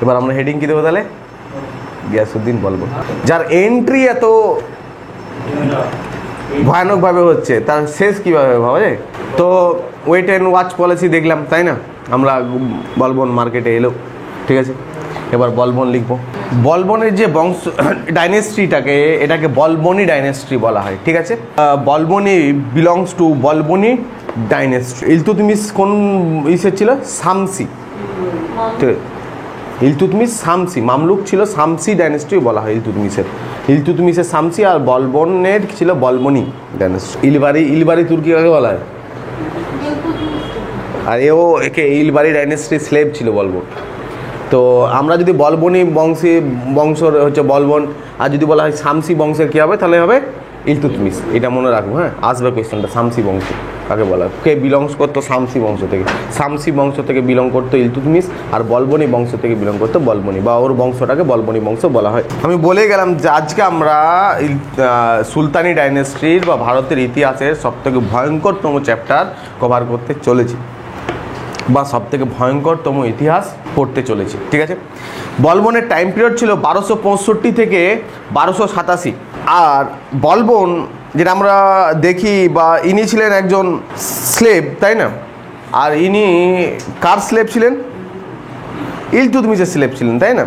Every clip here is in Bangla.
এবার আমরা হেডিং কি দেবো তাহলে? গিয়াসউদ্দিন বলবন। যার এন্ট্রি এত ভয়ানকভাবে হচ্ছে, তার শেষ কীভাবে ভাবা যায়? তো ওয়েট অ্যান্ড ওয়াচ পলিসি দেখলাম, তাই না? আমরা বলবন মার্কেটে এলো, ঠিক আছে। এবার বলবন লিখবো। বলবনের যে বংশ ডাইনেস্ট্রিটাকে, এটাকে বলবনি ডাইনেস্ট্রি বলা হয়, ঠিক আছে। বলবনি বিলংস টু বলবনি ডাইনেস্ট্রি। ইলতুৎমিশ কোন ইসের ছিল? শামসি। ইলতুৎমিশ শামসি, মামলুক ছিল, শামসি ডাইনেস্ট্রি বলা হয় ইলতুৎমিশের শামসি, আর বলবনের ছিল বলবনি ডাইনেস্ট্রি। ইলবারি তুর্কি কাকে বলা হয়? আর একে ইলবারি ডাইনেস্ট্রি স্লেভ ছিল বলবন। তো আমরা যদি বলবনি বংশর হচ্ছে বলবন, আর যদি বলা হয় শামসি বংশের কী হবে, তাহলে হবে ইলতুৎমিশ। এটা মনে রাখবো, হ্যাঁ, আসবে কোয়েশ্চেনটা। শামসি বংশ কাকে বলা হয়? কে বিলংস করতো শামসি বংশ থেকে? শামসি বংশ থেকে বিলং করতো ইলতুৎমিশ, আর বলবনি বংশ থেকে বিলং করতো বলবনি, বা ওর বংশটাকে বলবনি বংশ বলা হয়। আমি বলে গেলাম যে আজকে আমরা সুলতানি ডাইনেস্ট্রির বা ভারতের ইতিহাসের সবথেকে ভয়ঙ্করতম চ্যাপ্টার কভার করতে চলেছি, বা সবথেকে ভয়ঙ্করতম ইতিহাস পড়তে চলেছি, ঠিক আছে। বলবনের টাইম পিরিয়ড ছিল 1265 থেকে 1287। আর বলবন যেটা আমরা দেখি, বা ইনি ছিলেন একজন স্লেভ, তাই না? আর ইনি কার স্লেভ ছিলেন? ইলতুৎমিশের স্লেভ ছিলেন, তাই না?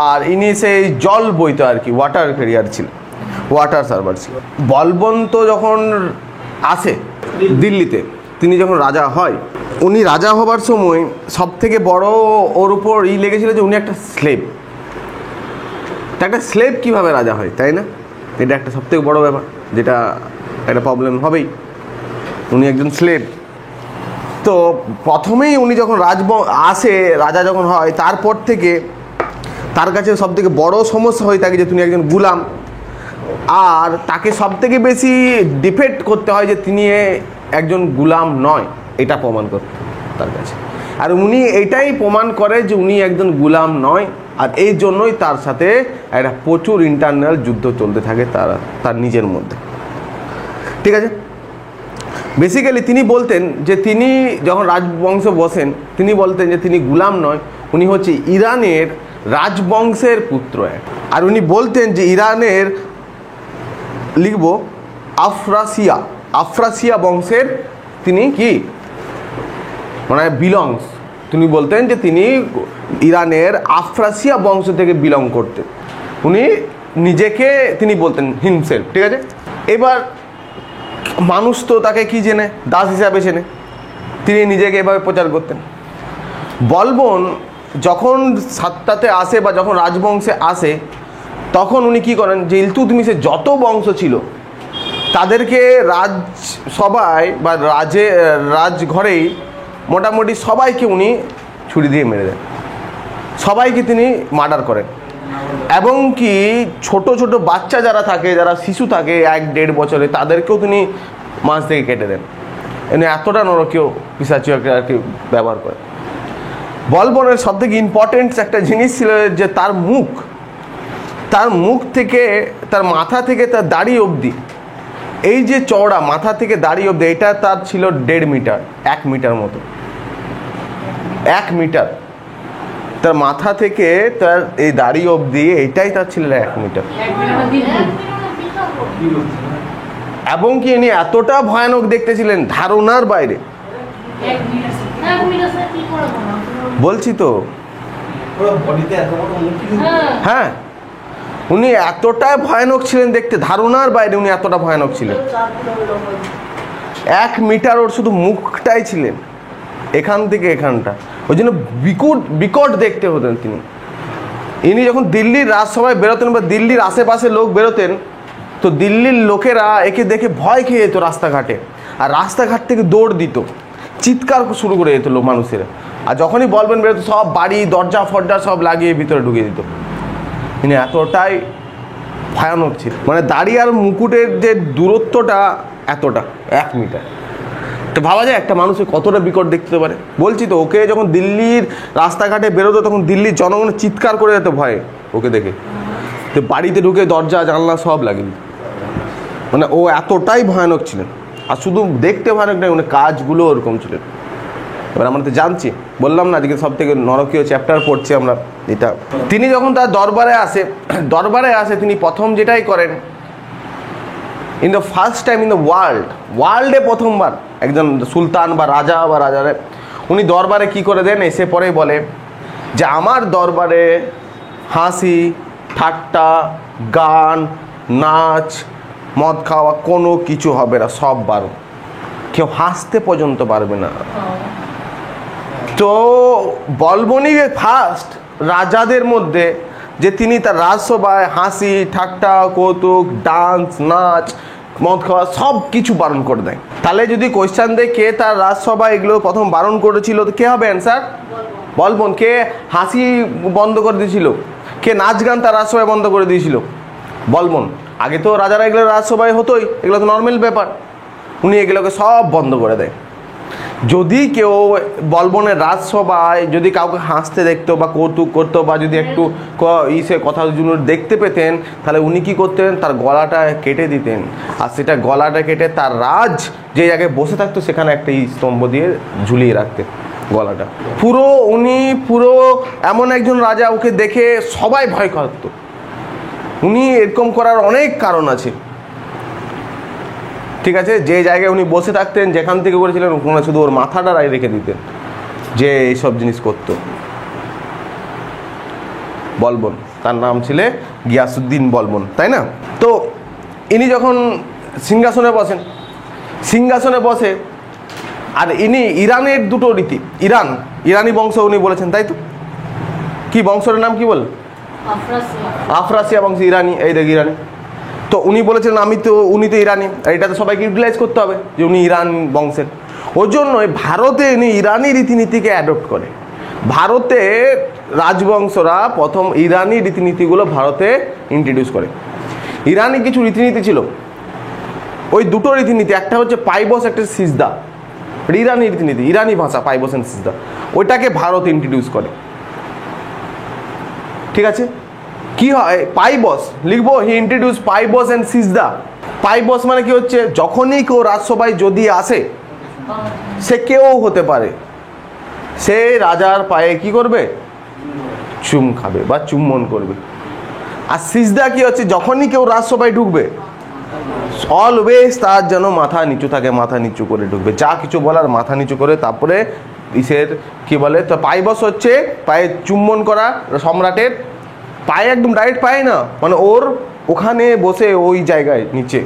আর ইনি সেই জল বইতো আর কি, ওয়াটার ক্যারিয়ার ছিলেন, ওয়াটার সার্ভার ছিল। বলবন তো যখন আসে দিল্লিতে, তিনি যখন রাজা হয়, উনি রাজা হবার সময় সব থেকে বড় ওর উপর লেগেছিল যে উনি একটা স্লেভ। একটা স্লেভ কীভাবে রাজা হয়, তাই না? এটা একটা সব থেকে বড় ব্যাপার, যেটা একটা প্রবলেম হবেই। উনি একজন স্লেভ। তো প্রথমেই উনি যখন আসে, রাজা যখন হয়, তারপর থেকে তার কাছে সব থেকে বড় সমস্যা হয়ে থাকে যে তিনি একজন গুলাম, আর তাকে সব থেকে বেশি ডিফেক্ট করতে হয় যে তিনি একজন গুলাম নয়, এটা প্রমাণ করতে তার কাছে। আর উনি এটাই প্রমাণ করে যে উনি একজন গুলাম নয়, আর এই জন্যই তার সাথে একটা প্রচুর ইন্টারনাল যুদ্ধ চলতে থাকে তার নিজের মধ্যে, ঠিক আছে। বেসিক্যালি তিনি বলতেন যে তিনি যখন রাজবংশ বসেন, তিনি বলতেন যে তিনি গুলাম নয়, উনি হচ্ছে ইরানের রাজবংশের পুত্র। আর উনি বলতেন যে ইরানের লিখব আফরাসিয়া বংশের তিনি কি মানে বিলংস। তিনি বলতেন যে তিনি ইরানের আফরাসিয়া বংশ থেকে বিলং করতেন, উনি নিজেকে তিনি বলতেন হিমসেলফ, ঠিক আছে। এবার মানুষ তো তাকে কি জেনে? দাস হিসাবে চেনে। তিনি নিজেকে এভাবে প্রচার করতেন। বলবন যখন সাতটাতে আসে বা যখন রাজবংশে আসে, তখন উনি কি করেন যে ইলতুৎমিশের যত বংশ ছিল তাদেরকে রাজসভায় বা রাজঘরেই মোটামুটি সবাইকে উনি ছুরি দিয়ে মেরে দেন, সবাইকে তিনি মার্ডার করেন। এবং কি ছোট ছোট বাচ্চা যারা থাকে, যারা শিশু থাকে 1-1.5 বছরে, তাদেরকেও তিনি মাছ থেকে কেটে দেন। এনে এতটা নরকীয় পিশাচীয় আর কি ব্যবহার করে। বলবনের সবথেকে ইম্পর্টেন্ট একটা জিনিস ছিল যে তার মুখ থেকে, তার মাথা থেকে তার দাড়ি অবধি, এই যে চওড়া মাথা থেকে দাড়ি অবধি, এটা তার ছিল 1.5 মিটার, 1 মিটার মতো, 1 মিটার। তার মাথা থেকে তার এই দাড়ি অবধি, এইটাই তার ছিল 1 মিটার। এবং কি ইনি এতটা ভয়ানক দেখতে ছিলেন, ধারণার বাইরে। বলছি তো, হ্যাঁ, উনি এতটাই ভয়ানক ছিলেন দেখতে, ধারণার বাইরে উনি এতটা ভয়ানক ছিলেন। 1 মিটার ওর শুধু মুখটাই ছিলেন, এখান থেকে এখানটা, ওই জন্য বিকট দেখতে হতেন তিনি। ইনি যখন দিল্লির রাজসভায় বেরোতেন বা দিল্লির আশেপাশে লোক বেরোতেন, তো দিল্লির লোকেরা একে দেখে ভয় খেয়ে যেত রাস্তাঘাটে, আর রাস্তাঘাট থেকে দৌড় দিত, চিৎকার শুরু করে যেত লোক মানুষেরা। আর যখনই বলবেন বেরোতো, সব বাড়ি দরজা ফরজা সব লাগিয়ে ভিতরে ঢুকিয়ে দিত। ইনি এতটাই ভয়ানক ছিল, মানে দাড়ি আর মুকুটের যে দূরত্বটা এতটা, 1 মিটার। তো ভাবা যায় একটা মানুষের কতটা বিকট দেখতে পারে। বলছি তো, ওকে যখন দিল্লির রাস্তাঘাটে বেরোতো, তখন দিল্লির জনগণ চিৎকার করে যেত ভয়ে ওকে দেখে। তো বাড়িতে ঢুকে দরজা জানলা সব লাগিয়ে দিত, মানে ও এতটাই ভয়ানক ছিলেন। আর শুধু দেখতে ভয়ানক নয়, মানে কাজগুলো ওরকম ছিলেন। এবার আমরা তো জানছি, বললাম না আজকে সব থেকে নরকীয় চ্যাপ্টার পড়ছি আমরা এটা। তিনি যখন তার দরবারে আসে তিনি প্রথম যেটাই করেন, in the first time in the ওয়ার্ল্ডে প্রথমবার একজন সুলতান বা রাজা বা রাজারে উনি দরবারে কি করে দেন, এসে পরে বলে যে আমার দরবারে হাসি ঠাট্টা গান নাচ মদ খাওয়া কোনো কিছু হবে না, সব বারণ, কেউ হাসতে পর্যন্ত পারবে না। তো বলবনি ফার্স্ট রাজাদের মধ্যে যে তিনি তার রাজসভায় হাসি ঠাট্টা কৌতুক ডান্স নাচ মদ খাওয়া সব কিছু বারণ করে দেয়। তাহলে যদি কোয়েশ্চেন দেয় কে তার রাজসভায় এগুলো প্রথম বারণ করেছিল, তো কে হবে অ্যান্সার? বলবন। কে হাসি বন্ধ করে দিয়েছিল, কে নাচ গান তার রাজসভায় বন্ধ করে দিয়েছিল? বলবন। আগে তো রাজারা এগুলো রাজসভায় হতোই, এগুলো তো নর্মাল ব্যাপার, উনি এগুলোকে সব বন্ধ করে দেয়। যদি কেউ বলবনের রাজসভায় যদি কাউকে হাসতে দেখতো বা কৌতুক করতো বা যদি একটু সে কথা দেখতে পেতেন, তাহলে উনি কি করতেন, তার গলাটা কেটে দিতেন, আর সেটা গলাটা কেটে তার রাজ যে জায়গায় বসে থাকতো সেখানে একটা স্তম্ভ দিয়ে ঝুলিয়ে রাখতেন গলাটা। উনি পুরো এমন একজন রাজা, ওকে দেখে সবাই ভয় করতো। উনি এরকম করার অনেক কারণ আছে, ঠিক আছে। যে জায়গায় উনি বসে থাকতেন, যেখান থেকে করেছিলেন, ওখানে শুধু ওর মাথাটা রেখে দিতেন, যে এইসব জিনিস করতো। বলবন, তার নাম ছিল গিয়াসউদ্দিন বলবন, তাই না? তো ইনি যখন সিংহাসনে বসে, আর ইনি ইরানের দুটো রীতি, ইরানি বংশ উনি বলেছেন, তাই তো? কি বংশের নাম কি বল? আফরাসিয়া বংশ, ইরানি। এই দেখ ইরানি। তো উনি বলেছিলেন উনি তো ইরানি, আর এটা তো সবাইকে ইউটিলাইজ করতে হবে যে উনি ইরান বংশের। ওই জন্যই ভারতে উনি ইরানি রীতিনীতিকে অ্যাডপ্ট করে। ভারতে রাজবংশরা প্রথম ইরানি রীতিনীতিগুলো ভারতে ইন্ট্রোডিউস করে। ইরানি কিছু রীতিনীতি ছিল, ওই দুটো রীতিনীতি, একটা হচ্ছে পাইবস, একটা সিজদা। ইরানি রীতিনীতি, ইরানি ভাষা, পাইবস এন্ড সিজদা, ওইটাকে ভারত ইন্ট্রোডিউস করে, ঠিক আছে। কি হয় পাইবস লিখবো, হি ইন্ট্রোডিউস পাইবস এন্ড সিজদা। পাইবস মানে কি হচ্ছে, যখনই কেউ রাজসভায় যদি আসে, সে কেউ হতে পারে, সে রাজার পায়ে কি করবে, চুম খাবে বা চুম্বন করবে। আর সিজদা কি হচ্ছে, যখনই কেউ রাজসভায় ঢুকবে অলওয়েজ তার যেন মাথা নিচু থাকে, মাথা নিচু করে ঢুকবে, যা কিছু বলার মাথা নিচু করে, তারপরে ইসের কি বলে, তো পাইবস হচ্ছে পায়ে চুম্বন করা, সম্রাটের পায়ে একদম ডাইরেক্ট পায়ে না, মানে ওর ওখানে বসে ওই জায়গায় নিচে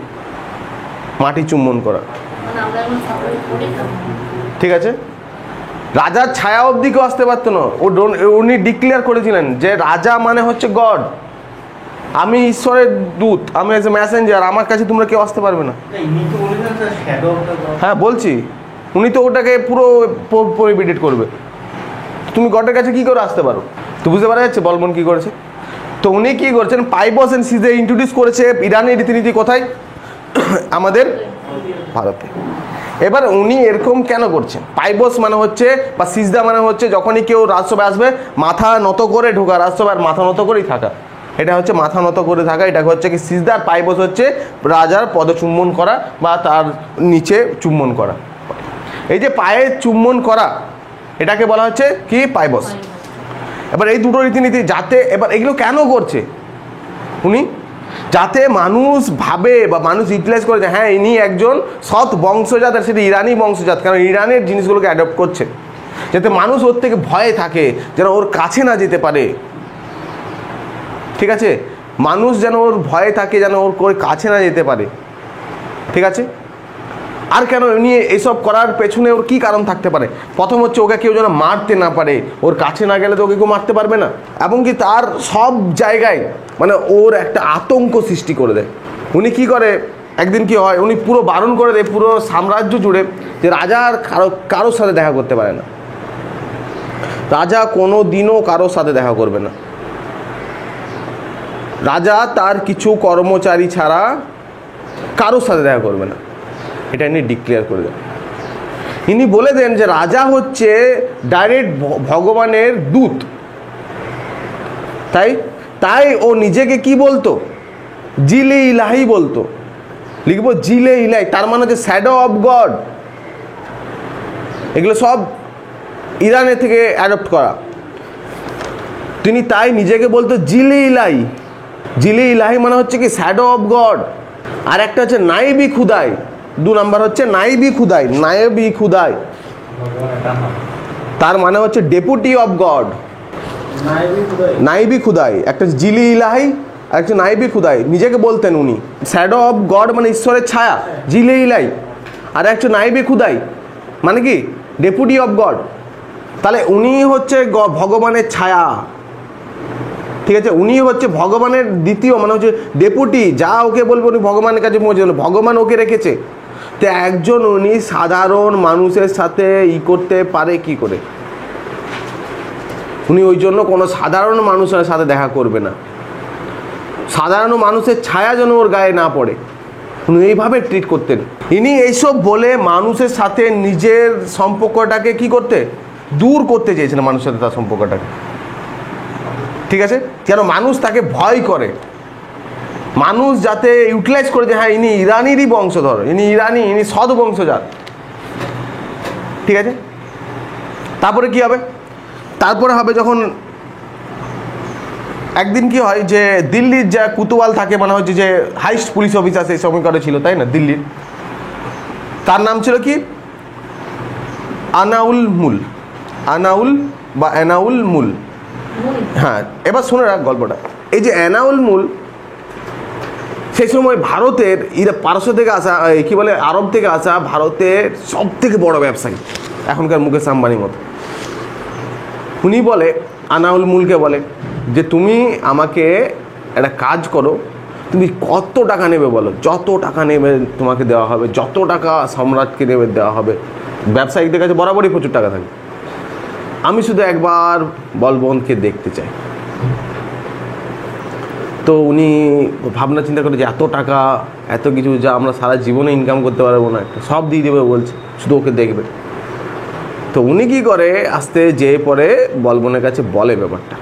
মাটি চুম্বন করা, ঠিক আছে। রাজার ছায়া অবধি কেউ আসতে পারতো না। উনি ডিক্লেয়ার করেছিলেন যে রাজা মানে হচ্ছে গড, আমি ঈশ্বরের দূত, আমি এজ এ মেসেঞ্জার, আমার কাছে তোমরা কেউ আসতে পারবে না। হ্যাঁ বলছি, উনি তো ওটাকে পুরো প্রহিবিটেড করবে, তুমি গডের কাছে কি করে আসতে পারো। তো বুঝতে পারা যাচ্ছে বলবন কি করেছে। তো উনি কি করছেন, পাইবস এন্ড সিজদা ইন্ট্রোডিউস করেছে ইরানি রীতিনীতি কোথায়, আমাদের ভারতে। এবার উনি এরকম কেন করছেন, পাইবস মানে হচ্ছে বা সিজদা মানে হচ্ছে যখনই কেউ রাজসভায় আসবে মাথা নত করে ঢোকা, রাজসভায় মাথা নত করেই থাকা, এটা হচ্ছে মাথা নত করে থাকা, এটা হচ্ছে কি সিজদার। পাইবস হচ্ছে রাজার পদচুম্বন করা বা তার নিচে চুম্বন করা। এই যে পায়ে চুম্বন করা, এটাকে বলা হচ্ছে কি পাইবস। এবার এই দুটো রীতিনীতি যাতে, এবার এগুলো কেন করছে উনি, যাতে মানুষ ভাবে বা মানুষ ইউটিলাইজ করে যে হ্যাঁ ইনি একজন সৎ বংশজাত, আর সেটা ইরানি বংশজাত, কারণ ইরানের জিনিসগুলোকে অ্যাডপ্ট করছে, যাতে মানুষ ওর থেকে ভয়ে থাকে, যেন ওর কাছে না যেতে পারে, ঠিক আছে। মানুষ যেন ওর ভয়ে থাকে, যেন ওর কাছে না যেতে পারে, ঠিক আছে। আর কেন উনি এসব করার পেছনে ওর কি কারণ থাকতে পারে, প্রথম হচ্ছে ওকে কেউ যেন মারতে না পারে, ওর কাছে না গেলে তো ওকে কেউ মারতে পারবে না, এবং কি তার সব জায়গায় মানে ওর একটা আতঙ্ক সৃষ্টি করে দেয়। উনি কি করে, একদিন কি হয়, উনি পুরো বারণ করে দেয় পুরো সাম্রাজ্য জুড়ে যে রাজা আর কারোর সাথে দেখা করতে পারে না, রাজা কোনো দিনও কারোর সাথে দেখা করবে না, রাজা তার কিছু কর্মচারী ছাড়া কারোর সাথে দেখা করবে না, এটা ইনি ডিক্লেয়ার করে দেন। ইনি বলে দেন যে রাজা হচ্ছে ডাইরেক্ট ভগবানের দূত, তাই ও নিজেকে কি বলতো, জিলে ইলাহি বলতো, লিখবো জিলে ইলাহি, তার মানে হচ্ছে শ্যাডো অফ গড। এগুলো সব ইরানের থেকে অ্যাডপ্ট করা। তিনি তাই নিজেকে বলতো জিলে ইলাহি। জিলে ইলাহি মানে হচ্ছে কি শ্যাডো অফ গড। আর একটা হচ্ছে নাইবি খুদাই, 2 নাম্বার হচ্ছে নাইবি খুদাই। নাইবি খুদাই তার মানে হচ্ছে ডেপুটি অফ গড। নাইবি খুদাই একটা জিলি ইলাহি আর একটা নাইবি খুদাই নিজেকে বলতেন উনি। শ্যাডো অফ গড মানে ঈশ্বরের ছায়া, জিলে ইলাহি। আর একটা নাইবি খুদাই মানে কি ডেপুটি অফ গড। তাহলে উনি হচ্ছে ভগবানের ছায়া, ঠিক আছে? উনি হচ্ছে ভগবানের দ্বিতীয় মানে হচ্ছে ডেপুটি, যা ওকে বলবো উনি ভগবানের কাছে পৌঁছে যাবেন, ভগবান ওকে রেখেছে। তো একজন উনি সাধারণ মানুষের সাথে করতে পারে কি করে? উনি ওই জন্য কোনো সাধারণ মানুষের সাথে দেখা করবে না, সাধারণ মানুষের ছায়া যেন ওর গায়ে না পড়ে, উনি এইভাবে ট্রিট করতেন। ইনি এইসব বলে মানুষের সাথে নিজের সম্পর্কটাকে কি করতে, দূর করতে চেয়েছেন মানুষের সাথে তার সম্পর্কটাকে, ঠিক আছে? কেন মানুষ তাকে ভয় করে, মানুষ যাতে ইউটিলাইজ করে যে হ্যাঁ ইনি ইরানিরই বংশধর, ইনি ইরানি, ইনি সৎ বংশজাত, ঠিক আছে? তারপরে কি হবে? তারপরে হবে যখন একদিন কি হয় যে দিল্লির যা কুতুওয়াল থাকে মানে হচ্ছে যে হাইস্ট পুলিশ অফিসার সেই সময়কালে ছিল, তাই না, দিল্লির, তার নাম ছিল কি আনাউল মুল। আনাউল বা এনাউল মুল। হ্যাঁ, এবার শুনে রাখ গল্পটা। এই যে এনাউল মুল সেই সময় ভারতের পারস্য থেকে আসা কি বলে আরব থেকে আসা ভারতের সব থেকে বড় ব্যবসায়ী, এখনকার মুকেশ আম্বানির মতো। উনি বলে আনাউল মুলকে বলে যে তুমি আমাকে একটা কাজ করো, তুমি কত টাকা নেবে বলো, যত টাকা নেবে তোমাকে দেওয়া হবে, যত টাকা সম্রাটকে নেবে দেওয়া হবে, ব্যবসায়িকদের কাছে বরাবরই প্রচুর টাকা থাকে, আমি শুধু একবার বলবন্তকে দেখতে চাই। তো উনি ভাবনা চিন্তা করে যে এত টাকা এত কিছু যা আমরা সারা জীবনে ইনকাম করতে পারবো না, একটা সব দিয়ে দেবে বলছে, শুধু ওকে দেখবে। তো উনি কী করে আস্তে যেয়ে পরে বলবনের কাছে বলে ব্যাপারটা।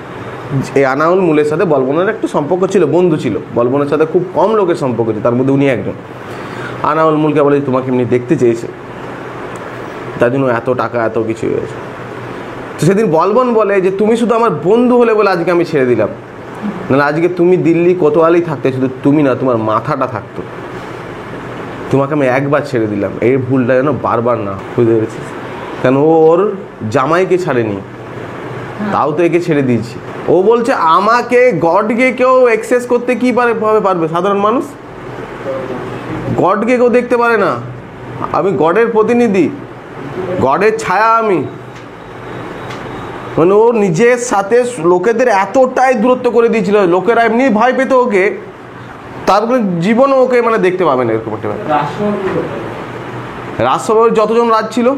এই আনাউল মুলের সাথে বলবনের একটু সম্পর্ক ছিল, বন্ধু ছিল, বলবনের সাথে খুব কম লোকের সম্পর্ক ছিল, তার মধ্যে উনি একজন। আনাউল মুলকে বলে তোমাকে এমনি দেখতে চেয়েছে, তার জন্য এত টাকা এত কিছু হয়েছে। তো সেদিন বলবন বলে যে তুমি শুধু আমার বন্ধু হলে বলে আজকে আমি ছেড়ে দিলাম, নাহলে আজকে তুমি দিল্লি কোতোয়ালি থাকতে, শুধু তুমি না তোমার মাথাটা থাকতো, তোমাকে আমি একবার ছেড়ে দিলাম, এই ভুলটা যেন বারবার না। বুঝতে পেরেছিস? কেন ওর জামাইকে ছাড়েনি, তাও তো একে ছেড়ে দিয়েছি। ও বলছে আমাকে গডকে কেউ অ্যাক্সেস করতে কি পারবে সাধারণ মানুষ? গডকে কেউ দেখতে পারে না, আমি গডের প্রতিনিধি, গডের ছায়া আমি। মানে ও নিজের সাথে লোকেদের এতটাই দূরত্ব করে দিয়েছিল, লোকেরা এমনি ভয় পেত ওকে, তারপরে জীবনও ওকে মানে দেখতে পাবে না এরকম একটা। রাজসভায় যতজন রাজ ছিল,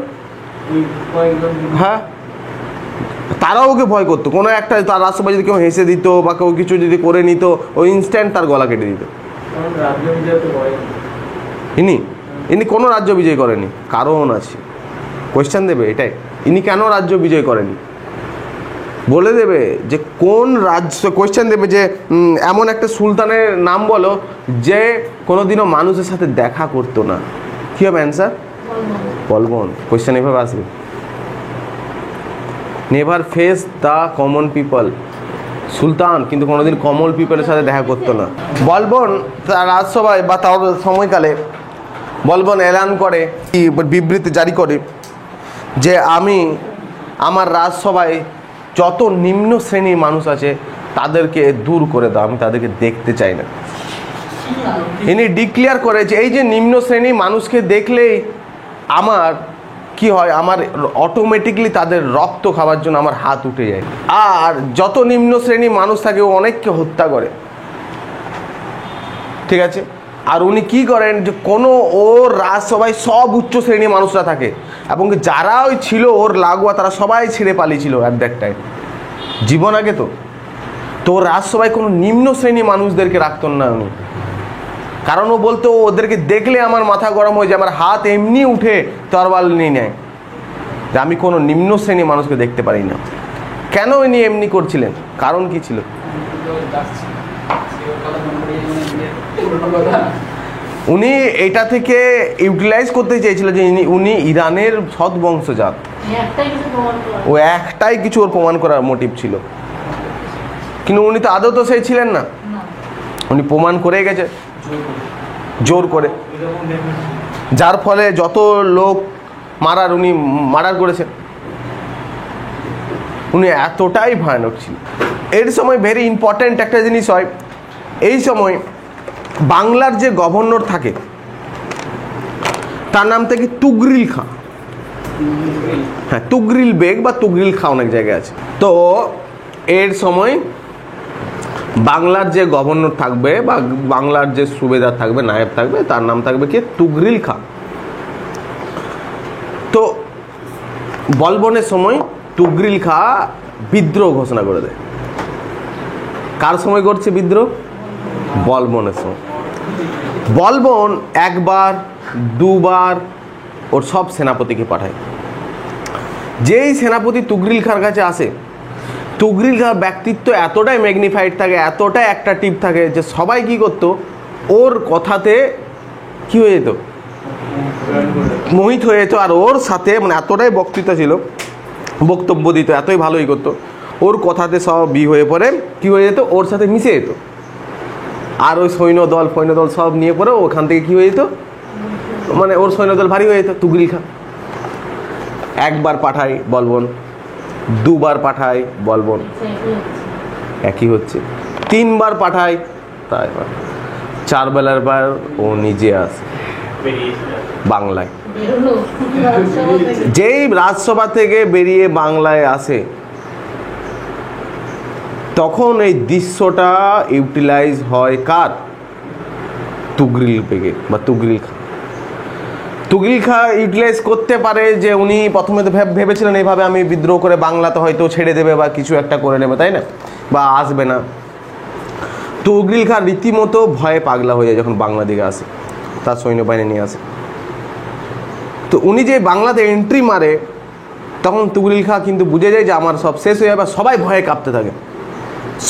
হ্যাঁ, তারাও ওকে ভয় করতো। কোনো একটা তার রাজসভায় যদি কেউ হেসে দিত বা কেউ কিছু যদি করে নিত, ওই ইনস্ট্যান্ট তার গলা কেটে দিত। ইনি কোনো রাজ্য বিজয় করেনি, কারণ আছে, কোয়েশ্চেন দেবে এটাই, ইনি কেন রাজ্য বিজয় করেনি বলে দেবে, যে কোন রাজ্য, কোয়েশ্চেন দেবে যে এমন একটা সুলতানের নাম বলো যে কোনোদিনও মানুষের সাথে দেখা করতো না। কী হবে অ্যান্সার? বলবন। কোয়েশ্চেন এভাবে আসবে, never face the common people. সুলতান কিন্তু কোনোদিন কমন পিপলের সাথে দেখা করতো না। বলবন তার রাজসভায় বা তার সময়কালে বলবন এলান করে, বিবৃতি জারি করে যে আমি আমার রাজসভায় যত নিম্ন শ্রেণীর মানুষ আছে তাদেরকে দূর করে দাও, আমি তাদেরকে দেখতে চাই না। ইনি ডিক্লেয়ার করে যে এই যে নিম্ন শ্রেণীর মানুষকে দেখলেই আমার কি হয়, আমার অটোমেটিকলি তাদের রক্ত খাওয়ার জন্য আমার হাত উঠে যায়। আর যত নিম্ন শ্রেণীর মানুষ থাকে ও অনেককে হত্যা করে, ঠিক আছে? আর উনি কি করেন যে কোনো ওর রাজসভায় সব উচ্চ শ্রেণীর মানুষরা থাকে, এবং যারা ওই ছিল ওর লাগোয়া তারা সবাই ছেড়ে পালিয়েছিল অ্যাট দ্যাট টাইম, জীবন আগে। তো রাজসভায় কোনো নিম্ন শ্রেণীর মানুষদেরকে রাখতেন না উনি, কারণ ও বলতো ওদেরকে দেখলে আমার মাথা গরম হয়ে যায়, আমার হাত এমনি উঠে তরবাল নিয়ে নেয়, যে আমি কোনো নিম্ন শ্রেণীর মানুষকে দেখতে পারি না। কেন ইনি এমনি করছিলেন, কারণ কি ছিল? উনি এটা থেকে ইউটিলাইজ করতে চেয়েছিল যে উনি ইরানের সৎ বংশজাত, ও একটাই কিছু ওর প্রমাণ করার মোটিভ ছিল। কিন্তু উনি তো আদৌ তো সেই ছিলেন না, উনি প্রমাণ করে গেছে জোর করে, যার ফলে যত লোক উনি মার্ডার করেছেন। উনি এতটাই ভয়ানক ছিল। এর সময় ভেরি ইম্পর্ট্যান্ট একটা জিনিস হয়, এই সময় বাংলার যে গভর্নর থাকে তার নাম থেকে তুগরিল খাঁ, হ্যাঁ তুগরিল বেগ বা তুগরিল খাঁ অনেক জায়গায় আছে। তো এর সময় বাংলার যে গভর্নর থাকবে বা বাংলার যে সুবেদার থাকবে, নায়েব থাকবে, তার নাম থাকবে কি তুগরিল খাঁ। তো বলবনের সময় তুগরিল খাঁ বিদ্রোহ ঘোষণা করে দেয়। কার সময় করছে বিদ্রোহ? বলবনের সময়। বলবন একবার দুবার ওর সব সেনাপতিকে পাঠায়। যেই সেনাপতি তুগরিল খাঁর কাছে আসে, তুগরিল খাঁর ব্যক্তিত্ব এতটাই ম্যাগনিফাইড থাকে, এতটাই অ্যাট্রাকটিভ থাকে যে সবাই কি করতো, ওর কথাতে কি হয়ে যেত, মোহিত হয়ে যেত। আর ওর সাথে মানে এতটাই বক্তৃতা ছিল, বক্তব্য দিত, এতই ভালোই করতো, ওর কথাতে সব হয়ে পড়ে কি হয়ে যেত, ওর সাথে মিশে যেত। আর ওই সৈন্যদল সব নিয়ে পরে ওখান থেকে কি হয়ে যেত, মানে ওর সৈন্যদল ভারী হয়ে যেত। তুগরিল খাঁ একবার পাঠায় বলবন, দুবার পাঠায় বলবন, একই হচ্ছে। তিনবার পাঠায়, তাই চার বেলার পর ও নিজে আসে বাংলায়। যেই রাজসভা থেকে বেরিয়ে বাংলায় আসে, তখন এই দৃশ্যটা ইউটিলাইজ হয় কার? তুগরিল বেগে বা তুগরিল খাঁ। তুগরিল খাঁ ইউটিলাইজ করতে পারে যে উনি প্রথমে তো ভেবেছিলেন এইভাবে আমি বিদ্রোহ করে বাংলাতে হয়তো ছেড়ে দেবে বা কিছু একটা করে নেবে, তাই না, বা আসবে না। তুগরিল খাঁ রীতিমতো ভয়ে পাগলা হয়ে যায় যখন বাংলা দিকে আসে, তার সৈন্যবাহিনী নিয়ে আসে। তো উনি যে বাংলাতে এন্ট্রি মারে, তখন তুগরিল খাঁ কিন্তু বুঝে যায় যে আমার সব শেষ হয়ে যাবে। সবাই ভয়ে কাঁপতে থাকে,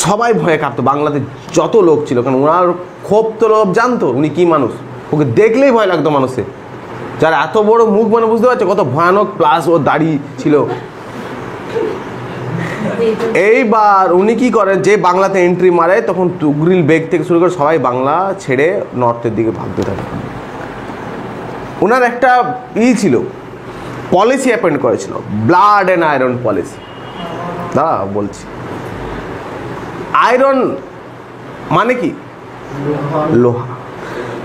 সবাই ভয়ে কাঁপতো, বাংলাতে যত লোক ছিল। কারণ ওনার ক্ষোভ তো লোক জানতো উনি কি মানুষ, ওকে দেখলেই ভয় লাগতো মানুষের। যার এত বড় মুখ, মানে বুঝতে পারছে কত ভয়ানক, প্লাস ও দাড়ি ছিল। এইবার উনি কি করেন, যে বাংলাতে এন্ট্রি মারে, তখন তুগরিল বেগ থেকে শুরু করে সবাই বাংলা ছেড়ে নর্থের দিকে ভাগতে থাকে। ওনার একটা ছিল, পলিসি অ্যাপয়েন্ট করেছিল, ব্লাড অ্যান্ড আয়রন পলিসি। দাঁড়া বলছি, আয়রন মানে কি? লোহা।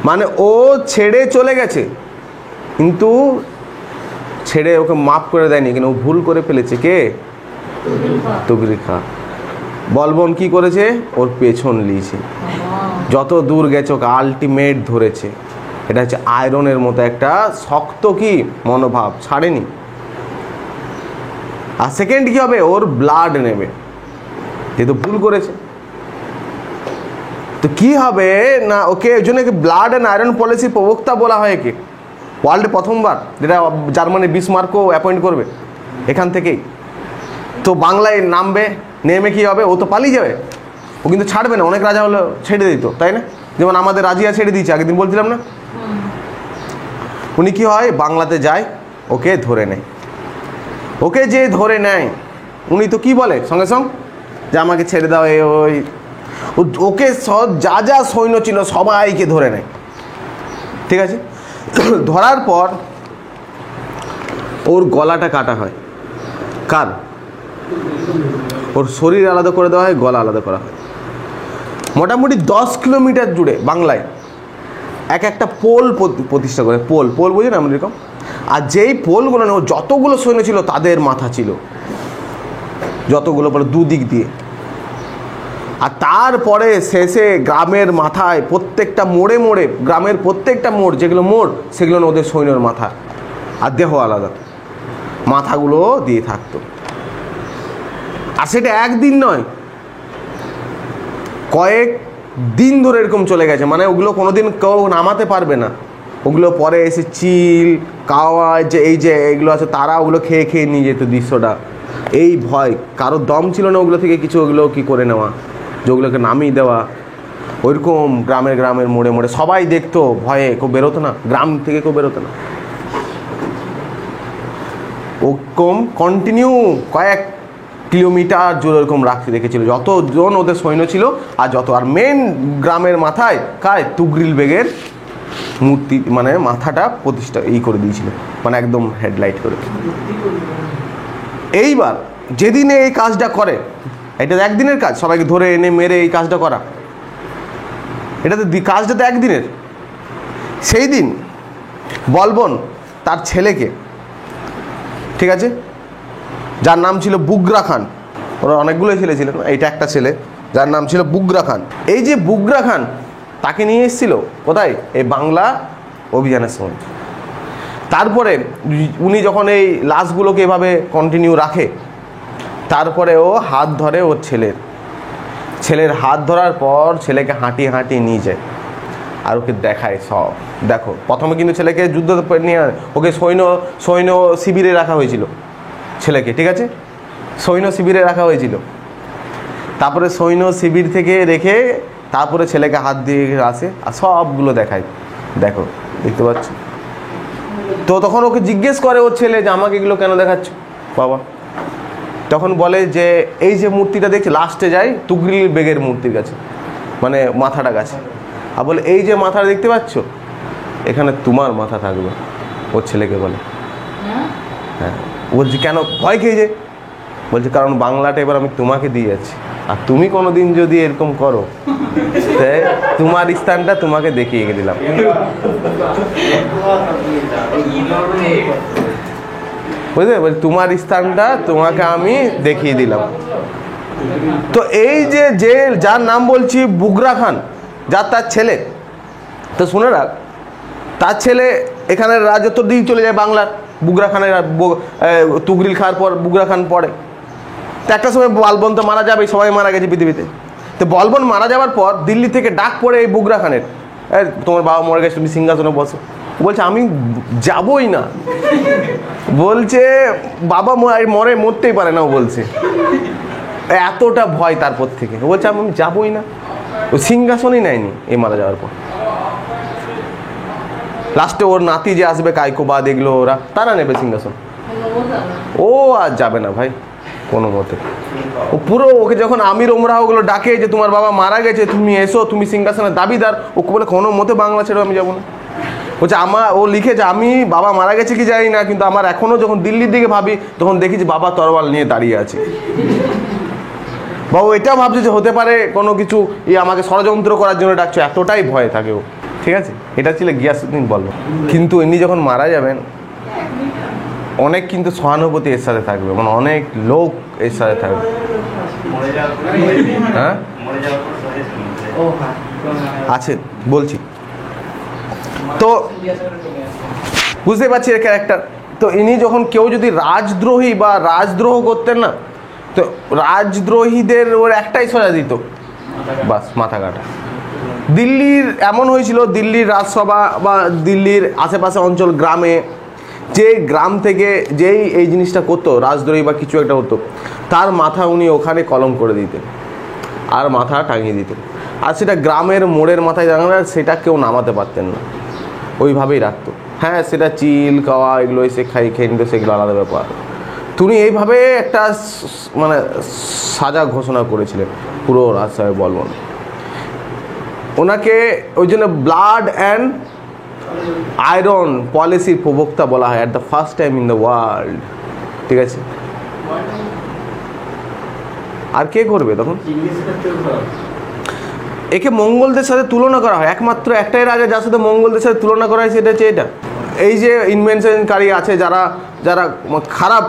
মানে ও ছেড়ে চলে গেছে, কিন্তু ছেড়ে ওকে মাফ করে দেয়নি, কিন্তু ও ভুল করে ফেলেছে। কে? তুগরিল খাঁ। বলবন কি করেছে, ওর পেছন লিয়েছে, যত দূর গেছে ওকে আলটিমেট ধরেছে। এটা হচ্ছে আয়রনের মতো একটা শক্ত কি মনোভাব, ছাড়েনি। আর সেকেন্ড কি হবে, ওর ব্লাড নেবে, যেহেতু ভুল করেছে। তো কি হবে না, ওকে ওই জন্য ব্লাড অ্যান্ড আয়রন পলিসি প্রবক্তা বলা হয় একে। ওয়ার্ল্ডে প্রথমবার যেটা জার্মানি বিসমার্কও অ্যাপয়েন্ট করবে এখান থেকেই। তো বাংলায় নামবে, নেমে কি হবে, ও তো পালিয়ে যাবে, ও কিন্তু ছাড়বে না। অনেক রাজা হলো ছেড়ে দিত, তাই না? যেমন আমাদের রাজিয়া ছেড়ে দিয়েছে, আগের দিন বলছিলাম না। উনি কি হয়, বাংলাতে যায়, ওকে ধরে নেয়। ওকে যে ধরে নেয়, উনি তো কি বলে সঙ্গে সঙ্গে যে আমাকে ছেড়ে দাও। ওই ওকে যা যা সৈন্য ছিল সবাইকে ধরে নেয়, ঠিক আছে? ধরার পর ওর গলাটা কাটা হয়। কার? ওর শরীর আলাদা করে দেওয়া হয়, গলা আলাদা করা হয়। মোটামুটি 10 কিলোমিটার জুড়ে বাংলায় এক একটা পোল প্রতিষ্ঠা করে। পোল বুঝেন আমরা এরকম। আর যেই পোলগুলো না, যতগুলো সৈন্য ছিল তাদের মাথা ছিল, যতগুলো পরে দুদিক দিয়ে। আর তারপরে শেষে গ্রামের মাথায় প্রত্যেকটা মোড়ে মোড়ে, গ্রামের প্রত্যেকটা মোড় যেগুলো মোড়, সেগুলো ওদের সৈন্যর মাথা, আর দেহ আলাদা, মাথাগুলো দিয়ে থাকতো। আর সেটা একদিন নয়, কয়েক দিন ধরে এরকম চলে গেছে। মানে ওগুলো কোনোদিন কেউ নামাতে পারবে না। ওগুলো পরে এসে চিল, কাওয়া, যে এই যে এগুলো আছে, তারা ওগুলো খেয়ে খেয়ে নিয়ে যেত দৃশ্যটা। এই ভয়, কারোর দম ছিল না ওগুলো থেকে কিছু ওগুলো কি করে নেওয়া, যেগুলোকে নামিয়ে দেওয়া। ওইরকম গ্রামের মোড়ে মোড়ে সবাই দেখতো, ভয়ে কেউ বেরোতো না, গ্রাম থেকে কেউ বেরোতো না। ওরকম কন্টিনিউ কয়েক কিলোমিটার জোর ওরকম রাখতে রেখেছিল, যতজন ওদের সৈন্য ছিল আর মেন গ্রামের মাথায় তুগরিল বেগের মূর্তি, মানে মাথাটা প্রতিষ্ঠা করে দিয়েছিল, মানে একদম হেডলাইট করে। এইবার যেদিনে এই কাজটা করে, এটা একদিনের কাজ, সবাইকে ধরে এনে মেরে এই কাজটা করা, কাজটা তো একদিনের। সেই দিন বলবন তার ছেলেকে, ঠিক আছে, যার নাম ছিল বুগরা খান, ওরা অনেকগুলো ছেলে ছিলেন, এইটা একটা ছেলে যার নাম ছিল বুগরা খান। এই যে বুগরা খান তাকে নিয়ে এসেছিল কোথায়, এই বাংলা অভিযানের সময়। তারপরে উনি যখন এই লাশগুলোকে এভাবে কন্টিনিউ রাখে, তারপরে ও হাত ধরে ওর ছেলের হাত ধরার পর ছেলেকে হাঁটিয়ে নিয়ে যায় আর ওকে দেখায় সব। দেখো, প্রথমে কিন্তু ছেলেকে যুদ্ধ নিয়ে ওকে সৈন্য শিবিরে রাখা হয়েছিল ছেলেকে, ঠিক আছে, সৈন্য শিবিরে রাখা হয়েছিল। তারপরে সৈন্য শিবির থেকে রেখে তারপরে ছেলেকে হাত দিয়ে আসে আর সবগুলো দেখায়। দেখো, দেখতে পাচ্ছ তো? তখন ওকে জিজ্ঞেস করে ওর ছেলে যে আমাকে এগুলো কেন দেখাচ্ছ বাবা? তখন বলে যে এই যে মূর্তিটা দেখছি, লাস্টে যায় তুগরিল বেগের মূর্তির কাছে, মানে মাথাটা কাছে, আর বলে এই যে মাথাটা দেখতে পাচ্ছ, এখানে তোমার মাথা থাকবে। ওর ছেলেকে বলে। হ্যাঁ, বলছি কেন? ভয় খেয়ে যে বলছে কারণ বাংলাটা এবার আমি তোমাকে দিয়ে যাচ্ছি, আর তুমি কোনোদিন যদি এরকম করো, তোমার স্থানটা তোমাকে দেখিয়ে দিলাম। বুঝলে, তোমার স্থানটা তোমাকে আমি দেখিয়ে দিলাম। তো এই যে যার নাম বলছি বুগরা খান, তার ছেলে, তো শুনে রাখ, তার ছেলে এখানে রাজত্ব দিয়ে চলে যায় বাংলার। বুগরা খানের তুগরিল খাওয়ার পর বুগরা খান পড়ে। তো একটা সময় বলবন তো মারা যাবে, সবাই মারা গেছে পৃথিবীতে। তো বলবন মারা যাওয়ার পর দিল্লি থেকে ডাক পড়ে এই বুগরা খানের, তোমার বাবা মরে গেছে, তুমি সিংহাসনে বসো। বলছে আমি যাবই না, বলছে বাবা মরতেই পারে না, ও বলছে এতটা ভয় তারপর থেকে। বলছে আমি যাবই না, ও সিংহাসনই নেয়নি এই মারা যাওয়ার পর। লাস্টে ওর নাতি যে আসবে কাইকোবা দেখলো, ওরা তারা নেবে সিংহাসন, ও আর যাবে না ভাই কোনো মতে। ও পুরো ওকে যখন আমির ওমরাহ ওগুলো ডাকে যে তোমার বাবা মারা গেছে, তুমি এসো, তুমি সিংহাসনের দাবিদার, ওকে বলে কোনো মতে বাংলা ছেড়ে আমি যাবো না। বলছে ও লিখেছে আমি বাবা মারা গেছে কি জানি না, কিন্তু আমার এখনো যখন দিল্লির দিকে ভাবি তখন দেখি যে বাবা তরোয়াল নিয়ে দাঁড়িয়ে আছে। বাবু এটাও ভাবছে যে হতে পারে কোনো কিছু আমাকে ষড়যন্ত্র করার জন্য ডাকছে, এতটাই ভয় থাকে ও, ঠিক আছে। এটা ছিল গিয়াসউদ্দিন বলবন। কিন্তু ইনি যখন মারা যাবেন, অনেক কিন্তু সহানুভূতি এর সাথে থাকবে, মানে অনেক লোক এর সাথে থাকবে। হ্যাঁ আছে, বলছি তো, বুঝতে পারছি এর ক্যারেক্টার। তো ইনি যখন কেউ যদি রাজদ্রোহী বা রাজদ্রোহ করতেন না, তো রাজদ্রোহীদের ওর একটাই সাজা দিত, বাস মাথা কাটা। দিল্লির এমন হয়েছিল, দিল্লির রাজসভা বা দিল্লির আশেপাশে অঞ্চল গ্রামে, যে গ্রাম থেকে যেই এই জিনিসটা করতো, রাজদ্রোহী বা কিছু একটা হতো, তার মাথা উনি ওখানে কলম করে দিতেন আর মাথা টাঙিয়ে দিতেন। আর সেটা গ্রামের মোড়ের মাথায় টাঙানো, সেটা কেউ নামাতে পারতেন না, ওইভাবেই রাখতো। হ্যাঁ, সেটা চিল খাওয়া এগুলো এসে খেয়ে নিত, সেগুলো আলাদা ব্যাপার। তিনি এইভাবে একটা মানে সাজা ঘোষণা করেছিলেন পুরো রাজশাহী বলবন। ওনাকে ওই জন্য ব্লাড অ্যান্ড আয়রন পলিসির প্রবক্তা বলা হয়, at the first time in the world, ঠিক আছে। আর কে করবে তখন? একে মঙ্গলদের সাথে তুলনা করা হয়, একমাত্র একটাই রাজা যার সাথে মঙ্গলদের সাথে তুলনা করা হয়, সেটা হচ্ছে এটা। এই যে ইনভেনশনকারী আছে যারা যারা খারাপ,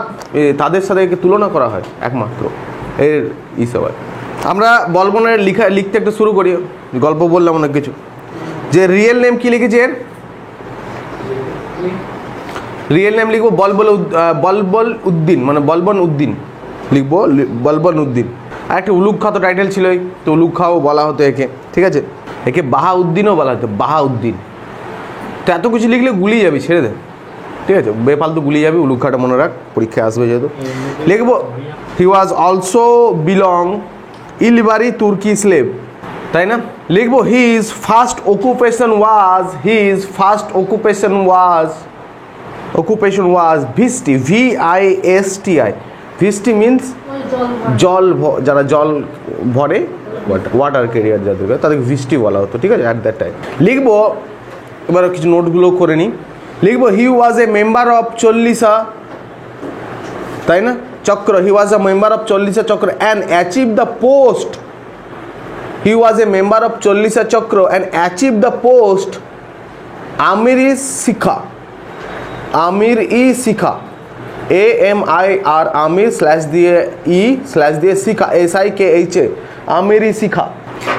তাদের সাথে একে তুলনা করা হয় একমাত্র এর হিসাবে। আমরা বলবনের লিখতে একটু শুরু করি, গল্প বললাম অনেক কিছু। যে রিয়েল নেম কি লিখেছি এর? রিয়েল নেম লিখবো বলবল উদ্দিন, মানে বলবন উদ্দিন লিখবো, বলবন উদ্দিন। আর একটা উলুঘ তো টাইটেল ছিলই, তো উলুঘ খাও বলা হতো একে, ঠিক আছে। একে বাহাউদ্দিনও বলা হতো, বাহাউদ্দিন। তো এত কিছু লিখলে গুলিয়ে যাবি, ছেড়ে দে, ঠিক আছে, বেফালতু গুলিয়ে যাবি। উলুঘ খাটা মনে রাখ, পরীক্ষায় আসবে যেহেতু। লিখবো হি ওয়াজ অলসো বিলং ইলবারি তুর্কি স্লেভ, তাই না? লিখবো his first occupation was bhisti, VISTI। Bhisti means জল, যারা জল ভরে, ওয়াটার ক্যারিয়ার যাদের, তাদেরকে ভিস্টি বলা হতো, ঠিক আছে, অ্যাট দ্যাট টাইম। লিখবো, এবার কিছু নোটগুলো করে নিই। লিখবো he was a member of 40 তাই না চক্র, হি was a member of 40 chakra and achieve the post, he was a member of 40 chakra and achieve the post Amir i Shikha, Amir i Shikha, AMIR, Amir /দিয়ে শিখা, SIKHA, আমির-ই-শিখা।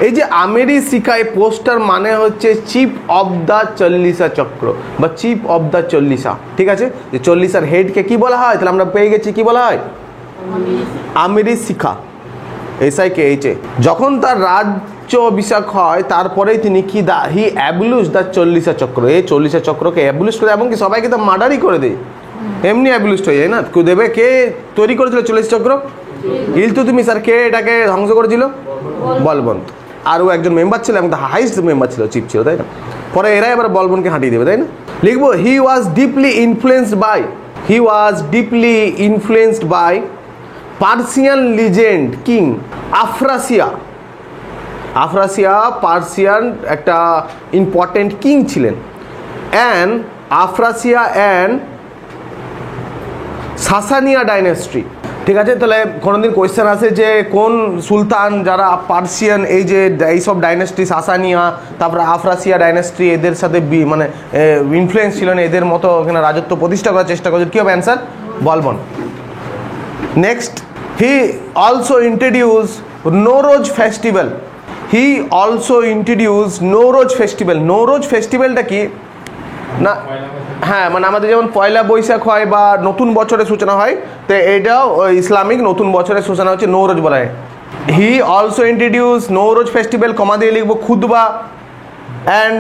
এই যে আমির-ই-শিখা, এই পোস্টার মানে হচ্ছে চিফ অফ দ্য 40 চক্র বা চিফ অফ দ্য 40, ঠিক আছে। যে 40 হেডকে কি বলা হয়, তাহলে আমরা পেয়ে গেছি কি বলা হয়, আমির-ই-শিখা, SIKHA। যখন তার রাজ্য অভিষেক হয় তারপরেই তিনি কি হি অ্যাবলিশ দ্য 40 চক্র, এই 40 চক্রকে অ্যাবলিশ করে, এমনকি সবাইকে তো মার্ডারই করে দেয়, এমনি অ্যাবলিশ হয়ে যায় না। কেউ দেবে, কে তৈরি করেছিল 40 চক্র? ইলতুৎমিশ। আর কে এটাকে ধ্বংস করেছিল? বলবন্ত। আরও একজন মেম্বার ছিল এবং হাইস্ট মেম্বার ছিল, চিফ ছিল, তাই না? পরে এরা এবার বলবনকে হাঁটিয়ে দেবে, তাই না? লিখবো he was deeply influenced by Persian legend king Afrasiab. Afrasiab Persian একটা ইম্পর্টেন্ট কিং ছিলেন। আফরাসিয়া অ্যান্ড সাসানিয়া ডাইনেস্টি, ঠিক আছে। তাহলে কোনোদিন কোয়েশ্চেন আসে যে কোন সুলতান যারা পার্সিয়ান, এই যে এইসব ডাইনেস্টি, সাসানিয়া, তারপরে আফরাসিয়া ডাইনেস্টি, এদের সাথে মানে ইনফ্লুয়েন্স ছিলেন, এদের মতো এখানে রাজত্ব প্রতিষ্ঠা করার চেষ্টা করেছেন, কী হবে answer? Balban. Next, he also introduce Nowruz festival, Nowruz ফেস্টিভ্যালটা কি না, হ্যাঁ, মানে আমাদের যেমন পয়লা বৈশাখ হয় বা নতুন বছরের সূচনা হয়, তো এটাও ইসলামিক নতুন বছরের সূচনা হচ্ছে নৌরোজ বলা হয়। He also introduce Nowruz festival, comma দিয়ে লিখবো খুতবা অ্যান্ড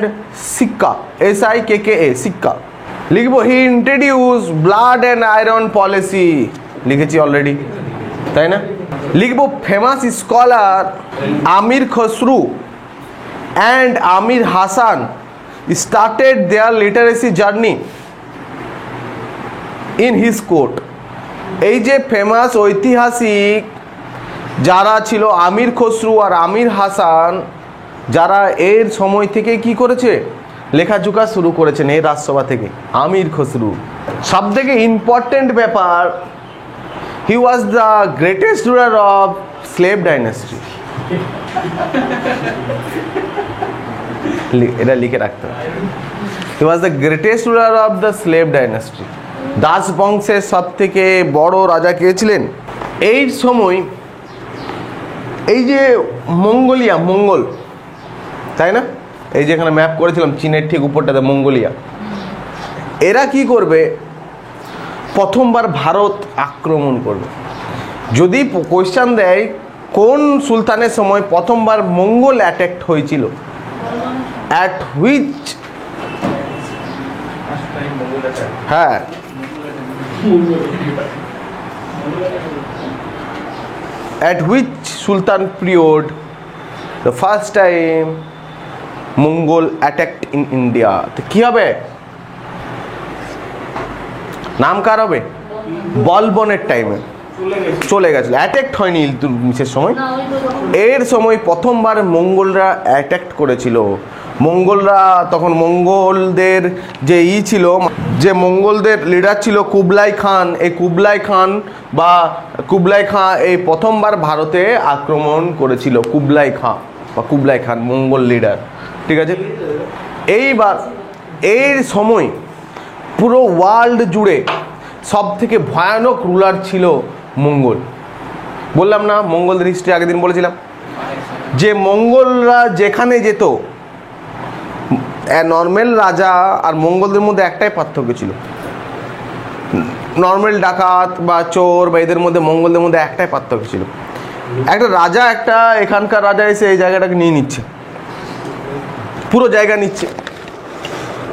সিক্কা, SIKKA, সিক্কা। লিখবো he introduce blood and iron policy, লিখেছি অলরেডি, তাই না? লিখবো famous scholar Amir Khusrau and Amir Hasan started their literacy journey in his court। এই যে ফেমাস ঐতিহাসিক যারা ছিল আমির খসরু আর আমির হাসান, যারা এর সময় থেকে কি করেছে, লেখাজোকা শুরু করেছেন এই রাজসভা থেকে। আমির খসরু সব থেকে ইম্পর্টেন্ট ব্যাপার, he was the greatest ruler of slave dynasty. এটা লিখে রাখতে হবে, he was the greatest ruler of the slave dynasty. দাস বংশের সব থেকে বড় রাজা কে ছিলেন? এই সময় এই যে মঙ্গল, তাই না, এই যেখানে ম্যাপ করেছিলাম চীনের ঠিক উপরটাতে মঙ্গোলিয়া, এরা কি করবে, প্রথমবার ভারত আক্রমণ করবে। যদি কোয়েশ্চেন দেয় কোন সুলতানের সময় প্রথমবার মঙ্গল অ্যাটাক হয়েছিল, at which Sultan period the first time Mongol attacked in India? তো কি হবে, নাম কার হবে? বলবনের টাইমে চলে গেছিল, অ্যাটাক হয়নি ইলতুৎমিশের সময়। এর সময় প্রথমবার মঙ্গলরা অ্যাটাক করেছিল। মঙ্গলরা তখন মঙ্গলদের যে ছিল, যে মঙ্গলদের লিডার ছিল কুবলাই খান, এই কুবলাই খাঁ এই প্রথমবার ভারতে আক্রমণ করেছিল। কুবলাই খান মঙ্গল লিডার, ঠিক আছে। এইবার এর সময় পুরো ওয়ার্ল্ড জুড়ে সব থেকে ভয়ানক রুলার ছিল মঙ্গল। বললাম না মঙ্গলদের হিস্ট্রি আগের দিন বলেছিলাম, যে মঙ্গলরা যেখানে যেত, নর্মাল রাজা আর মঙ্গলদের মধ্যে একটাই পার্থক্য ছিল, নর্মাল ডাকাত বা চোর বা এদের মধ্যে মঙ্গলদের মধ্যে একটাই পার্থক্য ছিল, একটা রাজা, একটা এখানকার রাজা এসে এই জায়গাটাকে নিয়ে নিচ্ছে, পুরো জায়গা নিচ্ছে।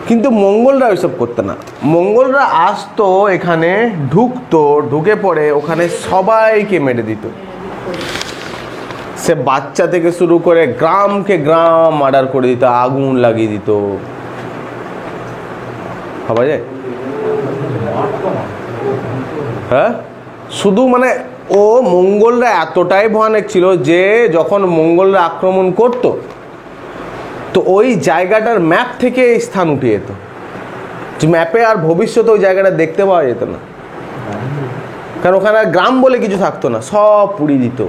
কিন্তু মঙ্গলরা ওইসব করতো না। মঙ্গলরা আসতো এখানে, ঢুকে পড়ে ওখানে সবাইকে মেরে দিত, সে বাচ্চা থেকে শুরু করে গ্রামকে গ্রাম মার্ডার করে দিত, আগুন লাগিয়ে দিত। ভাবা যায়? হ্যাঁ, শুধু মানে ও মঙ্গলরা এতটাই ভয়ানক ছিল যে যখন মঙ্গলরা আক্রমণ করত তো ওই জায়গাটার ম্যাপ থেকে এই স্থান উঠে যেত, যে ম্যাপে আর ভবিষ্যতে ওই জায়গাটা দেখতে পাওয়া যেত না, কারণ ওখানে আর গ্রাম বলে কিছু থাকতো না, সব পুড়িয়ে দিত,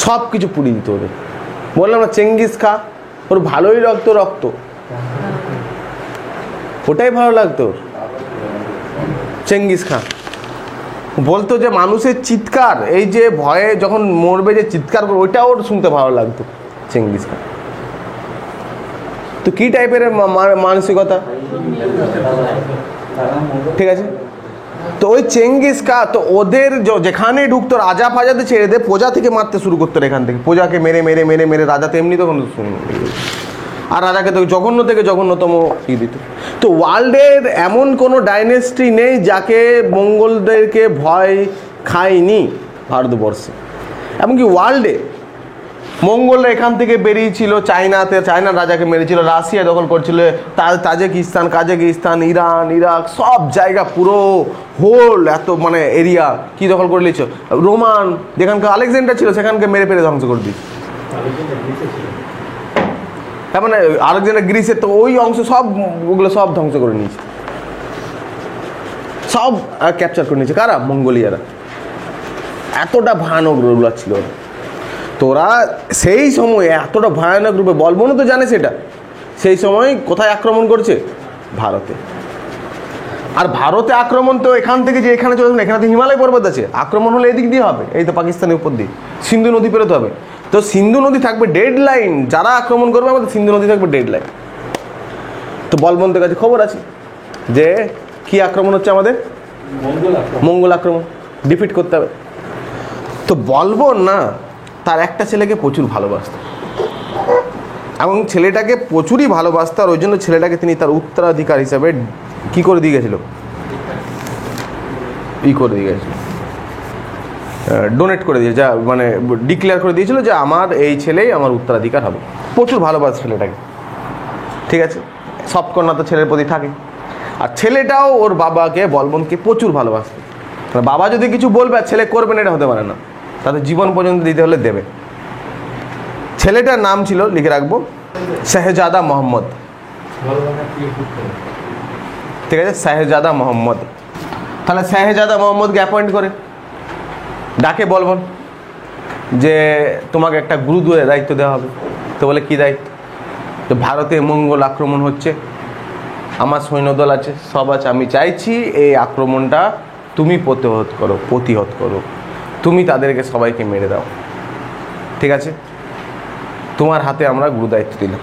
সব কিছু পুড়িয়ে দিত ওদের। বললাম না চেঙ্গিস খা, ওর ভালোই রক্ত রক্ত, ওটাই ভালো লাগতো ওর, চেঙ্গিস খা। বলতো যে মানুষের চিৎকার, এই যে ভয়ে যখন মরবে যে চিৎকার করবে, ওইটা ওর শুনতে ভালো লাগতো, চেঙ্গিস খা। তো কি টাইপের মানসিকতা, ঠিক আছে? তো ওই চেঙ্গিস খা তো ওদের যেখানে ঢুকতো রাজা ফাজাতে ছেড়ে দিয়ে প্রজা থেকে মারতে শুরু করতো, এখান থেকে প্রজাকে মেরে মেরে মেরে মেরে রাজা তো এমনি তখন আর রাজাকে তো জঘন্য থেকে জঘন্যতম ই দিত। তো ওয়ার্ল্ডের এমন কোনো ডাইনেস্টি নেই যাকে মঙ্গলদেরকে ভয় খায়নি ভারতবর্ষে, এমনকি ওয়ার্ল্ডে। মঙ্গলরা এখান থেকে বেরিয়েছিল চায়নাতে, চায়নার রাজাকে মেরেছিল, রাশিয়া দখল করছিল, তাজিকিস্তান, কাজাকিস্তান, ইরান, ইরাক, সব জায়গা পুরো হোল এত মানে এরিয়া কি দখল করে নিয়েছিল। রোমান যেখানকার আলেকজান্ডার ছিল সেখানকে মেরে ফেলে ধ্বংস করে দিয়েছে। তার মানে আলেকজান্ডার গ্রিসের তো ওই অংশ সব ওগুলো সব ধ্বংস করে নিয়েছে, সব ক্যাপচার করে নিয়েছে কারা? মঙ্গোলিয়ারা। এতটা ভয়ানক রুলার ছিল ওরা। তোরা সেই সময় এতটা ভয়ানক রূপে, বলবনও তো জানে সেটা, সেই সময় কোথায় আক্রমণ করছে? ভারতে। আর ভারতে আক্রমণ তো এখান থেকে যে এখানে চলে, এখানে তো হিমালয় পর্বত আছে, আক্রমণ হলে এদিক দিয়ে হবে, এই তো পাকিস্তানের উপর দিয়ে সিন্ধু নদী পেরোতে হবে। তো সিন্ধু নদী থাকবে ডেড লাইন, যারা আক্রমণ করবে আমাদের সিন্ধু নদী থাকবে ডেড লাইন। তো বলবন্তের কাছে খবর আছে যে কি আক্রমণ হচ্ছে, আমাদের মঙ্গল আক্রমণ, ডিফিট করতে হবে। তো বলবন না তার একটা ছেলেকে প্রচুর ভালোবাসত, এবং ছেলেটাকে প্রচুরই ভালোবাসত, আর ওই জন্য ছেলেটাকে তিনি তার উত্তরাধিকার হিসাবে কি করে দিয়ে গেছিল, করে দিয়ে গেছিল, ডোনেট করে দিয়ে, যা মানে ডিক্লেয়ার করে দিয়েছিল যে আমার এই ছেলেই আমার উত্তরাধিকার হবে। প্রচুর ভালোবাসত ছেলেটাকে, ঠিক আছে? সব কন্যা তো ছেলের প্রতি থাকে, আর ছেলেটাও ওর বাবাকে বলবনকে প্রচুর ভালোবাসত। বাবা যদি কিছু বলবে আর ছেলে করবে না, এটা হতে পারে না, তাদের জীবন পর্যন্ত দিতে হলে দেবে। ছেলেটার নাম ছিল, লিখে রাখবো, শাহজাদা মোহাম্মদ, ঠিক আছে? শাহজাদা মোহাম্মদ। তাহলে শাহজাদা মোহাম্মদকে অ্যাপয়েন্ট করে ডাকে বলবন যে তোমাকে একটা গুরুদুয়ারের দায়িত্ব দেওয়া হবে। তো বলে কি দায়িত্ব? তো ভারতে মঙ্গল আক্রমণ হচ্ছে, আমার সৈন্যদল আছে, সব আছে, আমি চাইছি এই আক্রমণটা তুমি প্রতিহত করো, তুমি তাদেরকে সবাইকে মেরে দাও, ঠিক আছে? তোমার হাতে আমরা গুরু দায়িত্ব দিলাম।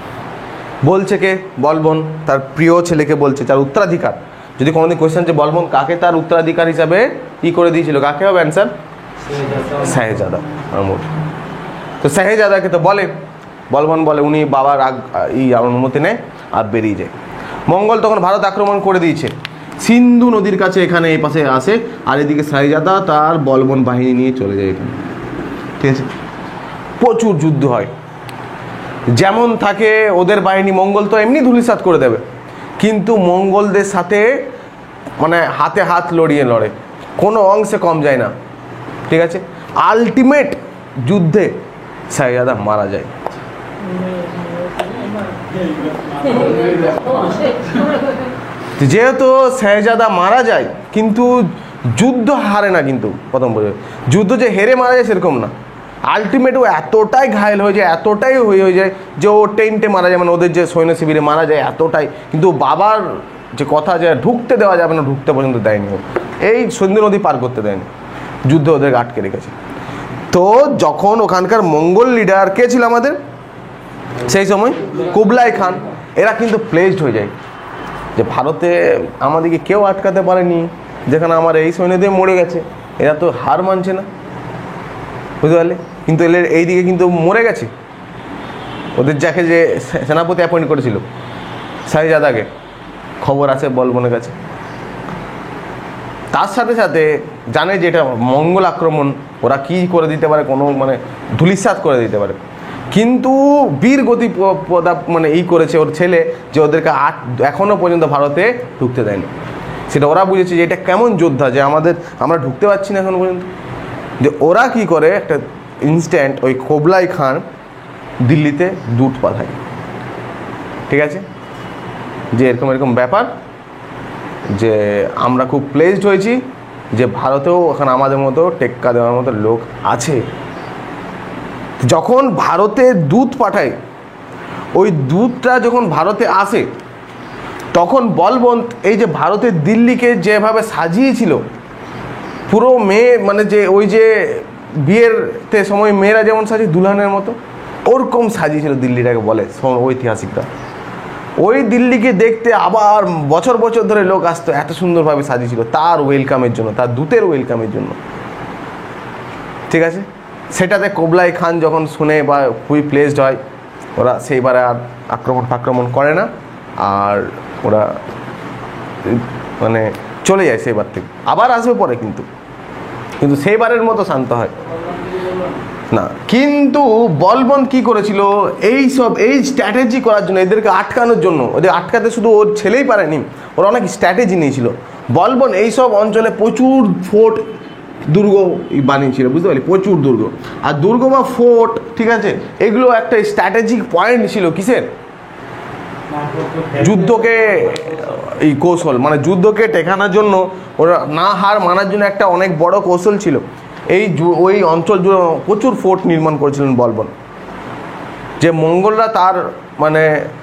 বলছে কে? বলবন তার প্রিয় ছেলেকে বলছে, তার উত্তরাধিকার। যদি কোনোদিন কোয়েশ্চেন যে বলবন কাকে তার উত্তরাধিকার হিসাবে কি করে দিয়েছিল, কাকে হবে অ্যান্সার? শাহজাদা আমর। তো শাহজাদাকে তো বলবন বলে উনি বাবার অনুমতি নেয় আর বেরিয়ে যায়। মঙ্গল তখন ভারত আক্রমণ করে দিয়েছে, সিন্ধু নদীর কাছে এখানে এই পাশে আসে, আর এদিকে শাহজাদা তার বলবন বাহিনী নিয়ে চলে যায় এখানে, ঠিক আছে? প্রচুর যুদ্ধ হয়, যেমন থাকে ওদের বাহিনী, মঙ্গল তো এমনি ধূলিসাৎ করে দেবে, কিন্তু মঙ্গলদের সাথে মানে হাতে হাত লড়ে, কোনো অংশে কম যায় না, ঠিক আছে? আলটিমেট যুদ্ধে শাহজাদা মারা যায়। যেহেতু শাহজাদা মারা যায়, কিন্তু যুদ্ধ হারে না, কিন্তু প্রথম পর্যায়ে যুদ্ধ যে হেরে মারা যায় সেরকম না, আলটিমেট ও এতটাই ঘায়েল হয়ে যায়, এতটাই হয়ে যায় যে ও টেন্টে মারা যায়, মানে ওদের যে সৈন্য শিবিরে মারা যায় এতটাই। কিন্তু বাবার যে কথা যে ঢুকতে দেওয়া যাবে না, ঢুকতে পর্যন্ত দেয়নি, ও এই সিন্ধু নদী পার করতে দেয়নি, যুদ্ধ ওদেরকে আটকে রেখেছে। তো যখন ওখানকার মঙ্গল লিডার কে ছিল আমাদের সেই সময়, কুবলাই খান, এরা কিন্তু প্লেজড হয়ে যায় যে ভারতে আমাদেরকে কেউ আটকাতে পারেনি, যেখানে আমার এই সৈন্য দিয়ে মরে গেছে, এরা তো হার মানছে না, বুঝতে পারলে? কিন্তু এদের এইদিকে কিন্তু মরে গেছে, ওদের যাকে যে সেনাপতি অ্যাপয়েন্ট করেছিল শাহজাদাকে, খবর আছে বলবনের কাছে, তার সাথে সাথে জানে যে এটা মঙ্গল আক্রমণ, ওরা কি করে দিতে পারে, কোনো মানে ধূলিসাৎ করে দিতে পারে। কিন্তু বীর গতি মানে করেছে ওর ছেলে, যে ওদেরকে এখনও পর্যন্ত ভারতে ঢুকতে দেয়নি। সেটা ওরা বুঝেছে যে এটা কেমন যোদ্ধা, যে আমরা ঢুকতে পারছি না এখনো পর্যন্ত। যে ওরা কি করে, একটা ইনস্ট্যান্ট ওই কোবলাই খান দিল্লিতে দূত পাঠায়, ঠিক আছে, যে এরকম এরকম ব্যাপার, যে আমরা খুব প্লেসড হয়েছি যে ভারতেও এখন আমাদের মতো টেক্কা দেওয়ার মতো লোক আছে। যখন ভারতে দূত পাঠায়, ওই দূতটা যখন ভারতে আসে, তখন বলবন্ত এই যে ভারতের দিল্লিকে যেভাবে সাজিয়েছিল, পুরো মেয়ে মানে যে ওই যে বিয়েরতে সময় মেয়েরা যেমন সাজে দুলহানের মতো, ওরকম সাজিয়েছিল দিল্লিটাকে বলে ঐতিহাসিকরা। ওই দিল্লিকে দেখতে আবার বছর বছর ধরে লোক আসতো, এত সুন্দরভাবে সাজিয়েছিল তার ওয়েলকামের জন্য, তার দূতের ওয়েলকামের জন্য, ঠিক আছে। সেটাতে কোবলাই খান যখন শুনে বা খুবই প্লেসড হয়, ওরা সেইবারে আর আক্রমণ করে না, আর ওরা মানে চলে যায় সেইবার থেকে। আবার আসবে পরে, কিন্তু সেইবারের মতো শান্ত হয় না। কিন্তু বলবন্ত কি করেছিল, এই স্ট্র্যাটেজি করার জন্য, এদেরকে আটকানোর জন্য, ওদের আটকাতে শুধু ওর ছেলেই পারেনি, ওরা অনেক স্ট্র্যাটেজি নিয়েছিল। বলবন্ত এইসব অঞ্চলে প্রচুর ফোর্ট দুর্গ বানিয়েছিল, বুঝতে পারলি, প্রচুর দুর্গ। আর দুর্গ বা ফোর্ট, ঠিক আছে, এগুলো একটা স্ট্র্যাটেজিক পয়েন্ট ছিল কিসের, যুদ্ধকে এই কৌশল, মানে যুদ্ধকে টেকানোর জন্য, ওরা না হার মানার জন্য একটা অনেক বড় কৌশল ছিল। ওই অঞ্চল জুড়ে প্রচুর ফোর্ট নির্মাণ করেছিলেন বলবন্ত, যে মঙ্গলরা তার মানে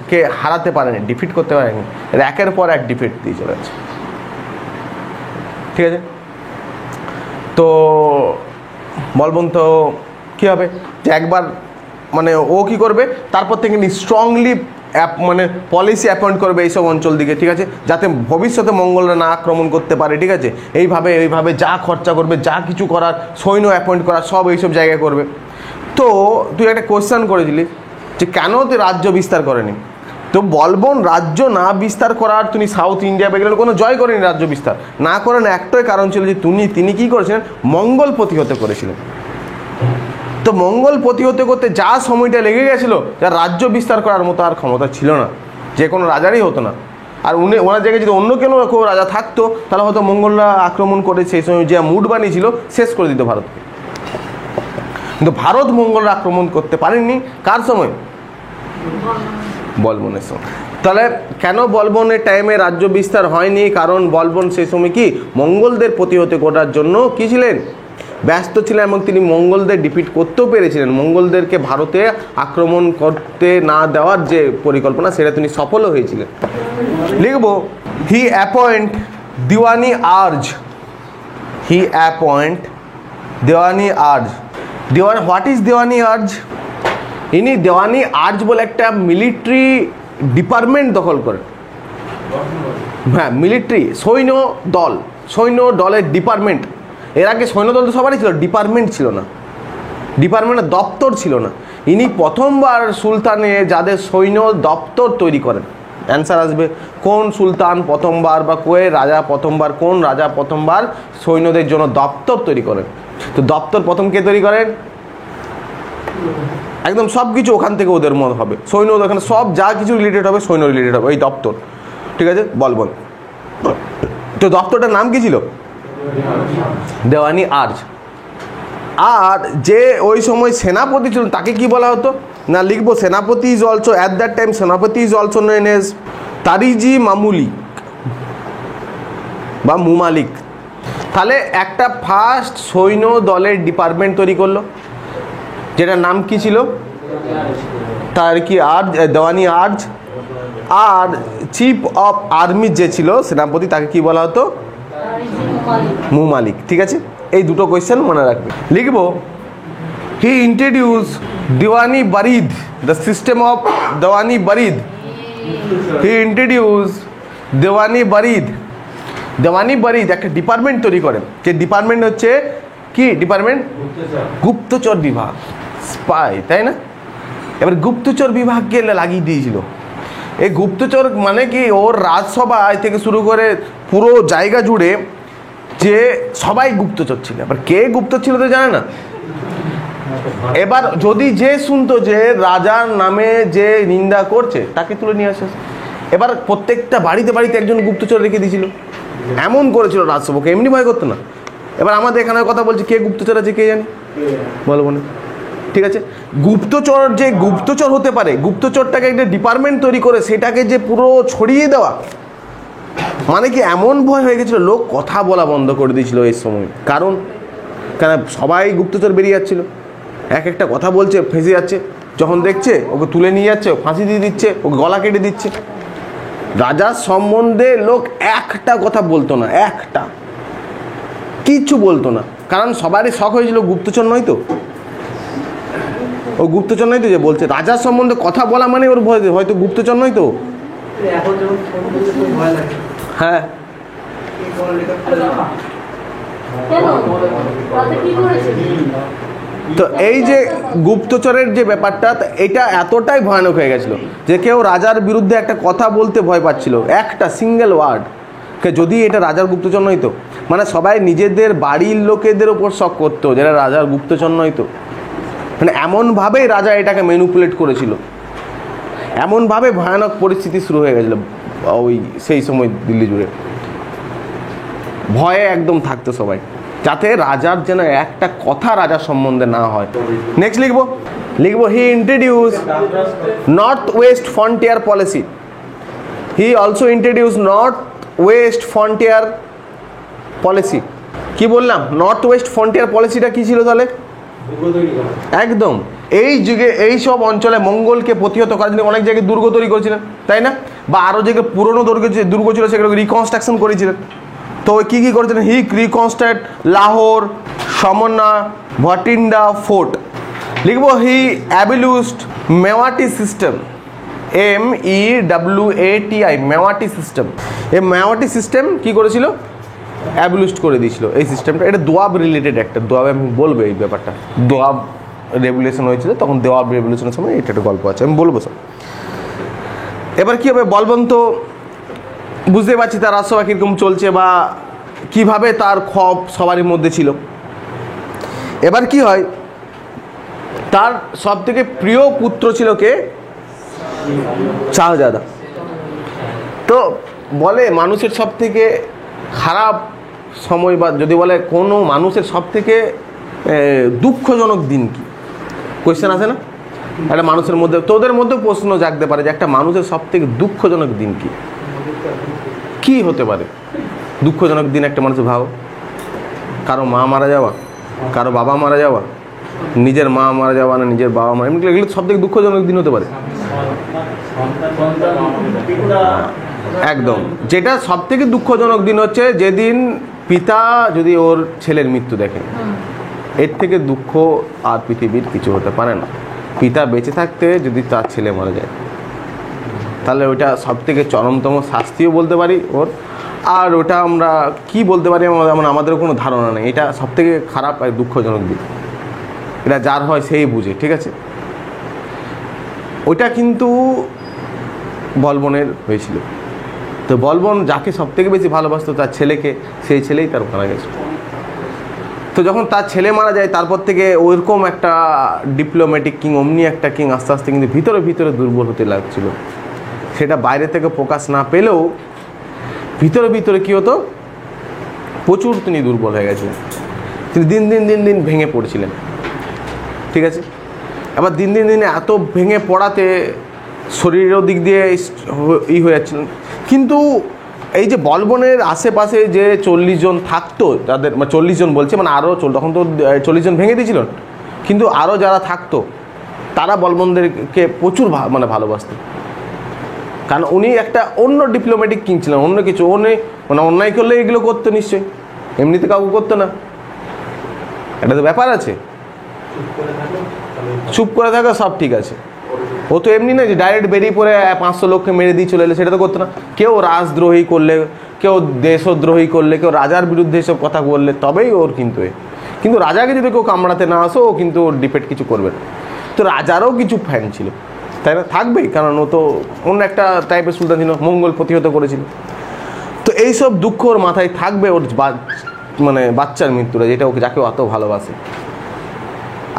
কে হারাতে পারেনি, ডিফিট করতে পারেনি, একের পর এক ডিফিট দিয়ে চলে গেছে, ঠিক আছে। তো বলবন্ত কী হবে, যে একবার মানে ও কি করবে, তারপর থেকে স্ট্রংলি মানে পলিসি অ্যাপয়েন্ট করবে এইসব অঞ্চল দিকে, ঠিক আছে, যাতে ভবিষ্যতে মঙ্গলরা না আক্রমণ করতে পারে, ঠিক আছে। এইভাবে যা খরচা করবে, যা কিছু করার, সৈন্য অ্যাপয়েন্ট করার, সব এইসব জায়গায় করবে। তো তুই একটা কোয়েশ্চেন করেছিলি যে কেন তুই রাজ্য বিস্তার করেনি। তো বলবন্ত রাজ্য না বিস্তার করার, তিনি সাউথ ইন্ডিয়া বেগেল কোনো জয় করেনি, রাজ্য বিস্তার না করেন একটাই কারণ ছিল যে তিনি কি করেছিলেন, মঙ্গল প্রতিহত করেছিলেন। তো মঙ্গল প্রতিহত করতে যা সময়টা লেগে গেছিলো, যার রাজ্য বিস্তার করার মতো আর ক্ষমতা ছিল না, যে কোনো রাজারই হতো না। আর ওনার জায়গায় যদি অন্য কেউ রাজা থাকতো, তাহলে হয়তো মঙ্গলরা আক্রমণ করে সেই সময় যে মুড বানিয়েছিল শেষ করে দিত ভারতকে। কিন্তু ভারত মঙ্গলরা আক্রমণ করতে পারেননি, কার সময়, বলবনের সময়। তাহলে কেন বলবনের টাইমে রাজ্য বিস্তার হয়নি, কারণ বলবন্ত সেই সময় কি মঙ্গলদের প্রতিহত করার জন্য কি ছিলেন, ব্যস্ত ছিলেন, এবং তিনি মঙ্গলদের ডিফিট করতেও পেরেছিলেন। মঙ্গলদেরকে ভারতে আক্রমণ করতে না দেওয়ার যে পরিকল্পনা, সেটা তিনি সফলও হয়েছিলেন। লিখব, হি অ্যাপয়েন্ট দিওয়ানি আর্জ, হি অ্যাপয়েন্ট দেওয়ানি আর্জ। হোয়াট ইজ দেওয়ানি আর্জ? ইনি দেওয়ানি আর্জ বলে একটা মিলিটারি ডিপার্টমেন্ট দখল করেন। হ্যাঁ, মিলিটারি সৈন্য দলের ডিপার্টমেন্ট। এর আগে সৈন্যদল তো সবারই ছিল, ডিপার্টমেন্ট ছিল না, ডিপার্টমেন্টের দপ্তর ছিল না। ইনি প্রথমবার সুলতানে যাদের সৈন্য দপ্তর তৈরি করেন। অ্যান্সার আসবে, কোন সুলতান প্রথমবার বা কোন রাজা প্রথমবার সৈন্যদের জন্য দপ্তর তৈরি করেন? তো দপ্তর প্রথম কে তৈরি করেন? একদম সব কিছু ওখান থেকে ওদের মত হবে, সৈন্য ওখানে সব যা কিছু রিলেটেড হবে সৈন্য রিলেটেড হবে, এই দপ্তর, ঠিক আছে, বলবন্ত। তো দপ্তরটার নাম কি ছিল? দেওয়ানি আর্জ। আর যে ওই সময় সেনাপতি ছিলেন তাকে কি বলা হতো না, লিখবো সেনাপতি is also at that time সেনাপতি ইজ অলসো নোন এজ তারিজি মামুলিক বা মুমালিক। তাহলে একটা ফার্স্ট সৈন্য দলের ডিপার্টমেন্ট তৈরি করলো, যেটার নাম কি ছিল? তারিকি আর্জ, দেওয়ানি আর্জ। আর চিফ অফ আর্মি যে ছিল সেনাপতি, তাকে কি বলা হতো? মুমালিক, ঠিক আছে। এই দুটো কোয়েশ্চেন মনে রাখবে। লিখব, he introduce Diwani Barid, the system of Diwani Barid. He introduce দেওয়ানি বারিদ একটা ডিপার্টমেন্ট তৈরি করেন, যে ডিপার্টমেন্ট হচ্ছে কি ডিপার্টমেন্ট? গুপ্তচর বিভাগ, স্পাই, তাই না? এবার গুপ্তচর বিভাগকে লাগিয়ে দিয়েছিল। এই গুপ্তচর মানে কি, ওর রাজসভা থেকে শুরু করে পুরো জায়গা জুড়ে যে সবাই গুপ্তচর ছিল। এবার কে গুপ্তচর ছিল তো জানে না। এবার যদি যে শুনতো যে রাজার নামে যে নিন্দা করছে তাকে তুলে নিয়ে আসে। এবার প্রত্যেকটা বাড়িতে বাড়িতে একজন গুপ্তচর রেখে দিয়েছিল, এমন করেছিল রাজসভাকে, এমনি ভয় করতো না। এবার আমাদের এখানে কথা বলছি, কে গুপ্তচর আছে কে জানি, বলবো না, ঠিক আছে। গুপ্তচর যে গুপ্তচর হতে পারে, গুপ্তচরটাকে একটা ডিপার্টমেন্ট তৈরি করে সেটাকে যে পুরো ছড়িয়ে দেওয়া, মানে কি এমন ভয় হয়ে গেছিলো, লোক কথা বলা বন্ধ করে দিয়েছিল এই সময়। কারণ সবাই গুপ্তচর বেরিয়ে যাচ্ছিল, এক একটা কথা বলছে, ফেঁসে যাচ্ছে, যখন দেখছে ওকে তুলে নিয়ে যাচ্ছে, ফাঁসি দিয়ে দিচ্ছে, ওকে গলা কেটে দিচ্ছে। রাজার সম্বন্ধে লোক একটা কথা বলতো না, একটা কিচ্ছু বলতো না, কারণ সবারই শখ হয়েছিল গুপ্তচর নয় তো, ও গুপ্তচর নয় তো যে বলছে। রাজার সম্বন্ধে কথা বলা মানে ওর ভয়, হয়তো গুপ্তচর নয় তো। হ্যাঁ, তো এই যে গুপ্তচরের যে ব্যাপারটা, এটা এতটাই ভয়ানক হয়ে গেছিল যে কেউ রাজার বিরুদ্ধে একটা কথা বলতে ভয় পাচ্ছিল, একটা সিঙ্গেল ওয়ার্ড। যদি এটা রাজার গুপ্তচর নয় তো, মানে সবাই নিজেদের বাড়ির লোকেদের ওপর শক করতো যারা রাজার গুপ্তচর নয় তো। মানে এমনভাবেই রাজা এটাকে ম্যানিপুলেট করেছিল, এমনভাবে ভয়ানক পরিস্থিতি শুরু হয়ে গেছিল ওই সেই সময় দিল্লি জুড়ে। ভয়ে একদম থাকতো সবাই, যাতে রাজার যেন একটা কথা রাজার সম্বন্ধে না হয়। নেক্সট লিখবো he introduce north west frontier policy. He also introduce north west frontier policy. কি বললাম, নর্থ ওয়েস্ট ফ্রন্টিয়ার পলিসিটা কি ছিল তাহলে? একদম এই যুগে এই সব অঞ্চলে মঙ্গলকে প্রতিহত করার জন্য অনেক জায়গায় দুর্গ তৈরি করেছিলেন, তাই না? বা আরও জায়গায় পুরনো দুর্গ ছিল সেগুলোকে রিকনস্ট্রাকশন করেছিলেন। তো কী কী করেছিলেন? হি রিকনস্ট্রাক্ট লাহোর, সমন্না, ভটিন্ডা ফোর্ট। লিখবো হি অ্যাবিলিউসড মেওয়াটি সিস্টেম, MEWATI, মেওয়াটি সিস্টেম। এই মেওয়াটি সিস্টেম কি করেছিল? অ্যাবিলিউসড করে দিয়েছিল এই সিস্টেমটা। এটা দোয়াব রিলেটেড একটা, দোয়াব আমি বলবো এই ব্যাপারটা। দোয়াব রেভলিউশন হয়েছিল তখন, দোয়াব রেভলিউশনের সময় এটা একটা গল্প আছে, আমি বলবো সব। এবার কী হবে বলবেন তো, বুঝতে পারছি তার রাজসভা কীরকম চলছে বা কিভাবে তার ক্ষোভ সবারই মধ্যে ছিল। এবার কি হয়, তার সব থেকে প্রিয় পুত্র ছিল কে? শাহজাদা। তো বলে মানুষের সব থেকে খারাপ সময়, বা যদি বলে কোনো মানুষের সব থেকে দুঃখজনক দিন কি, কোয়েশ্চেন আছে না একটা মানুষের মধ্যে, তোদের মধ্যে প্রশ্ন জাগতে পারে যে একটা মানুষের সব থেকে দুঃখজনক দিন কি, কি হতে পারে দুঃখজনক দিন একটা মানুষের? ভাব, কারো মা মারা যাওয়া, কারো বাবা মারা যাওয়া, নিজের মা মারা যাওয়া না নিজের বাবা মা, এমনি এগুলো সব থেকে দুঃখজনক দিন হতে পারে। একদম, যেটা সব থেকে দুঃখজনক দিন হচ্ছে যেদিন পিতা যদি ওর ছেলের মৃত্যু দেখে। এর থেকে দুঃখ আর পৃথিবীর কিছু হতে পারে না। পিতা বেঁচে থাকতে যদি তার ছেলে মারা যায়, তাহলে ওইটা সব থেকে চরমতম শাস্তিও বলতে পারি ওর। আর ওটা আমরা কি বলতে পারি আমাদেরও কোনো ধারণা নেই। এটা সব থেকে খারাপ আর দুঃখজনক দিন, এটা যার হয় সেই বুঝে, ঠিক আছে? ওইটা কিন্তু বলবনের হয়েছিল। তো বলবন যাকে সব থেকে বেশি ভালোবাসতো তার ছেলেকে, সেই ছেলেই তার মারা গেছে। তো যখন তার ছেলে মারা যায়, তারপর থেকে ওইরকম একটা ডিপ্লোম্যাটিক কিং, অমনি একটা কিং আস্তে আস্তে কিন্তু ভিতরে ভিতরে দুর্বল হতে লাগছিল। সেটা বাইরে থেকে প্রকাশ না পেলেও ভিতরে ভিতরে কী হতো, প্রচুর তিনি দুর্বল হয়ে গেছিলেন। তিনি দিন দিন দিন দিন ভেঙে পড়ছিলেন, ঠিক আছে? আবার দিন দিন দিনে এত ভেঙে পড়াতে শরীরের দিক দিয়ে হয়ে যাচ্ছিলেন। কিন্তু এই যে বলবনের আশেপাশে যে 40 জন থাকতো, তাদের 40 জন বলছে, মানে আরও তখন তো 40 জন ভেঙে দিয়েছিল, কিন্তু আরও যারা থাকতো তারা বলবনদেরকে প্রচুর মানে ভালোবাসত। কারণ উনি একটা অন্য ডিপ্লোম্যাটিক কিং ছিলেন, অন্য কিছু। উনি মানে অন্যায় করলে এগুলো করতো নিশ্চয়ই, এমনিতে কাউকে করতো না। এটা তো ব্যাপার আছে, চুপ করে থাকা সব ঠিক আছে। ও তো এমনি না যে ডাইরেক্ট বেরিয়ে পড়ে 500 লোককে মেরে দিয়ে চলে এলে, সেটা তো করতো না। কেউ রাজদ্রোহী করলে, কেউ দেশদ্রোহী করলে, কেউ রাজার বিরুদ্ধে এসব কথা বললে তবেই ওর কিন্তু রাজাকে যদি কেউ কামড়াতে না আসো, ও কিন্তু ওর ডিপেন্ড কিছু করবে না। তো রাজারও কিছু ফ্যান ছিল, তাই না? থাকবেই, কারণ ও তো অন্য একটা টাইপের সুলতান ছিল, মঙ্গল প্রতিহত করেছিল। তো এইসব দুঃখ ওর মাথায় থাকবে, ওর মানে বাচ্চার মৃত্যুটা, যেটা ওকে যাকে অত ভালোবাসে,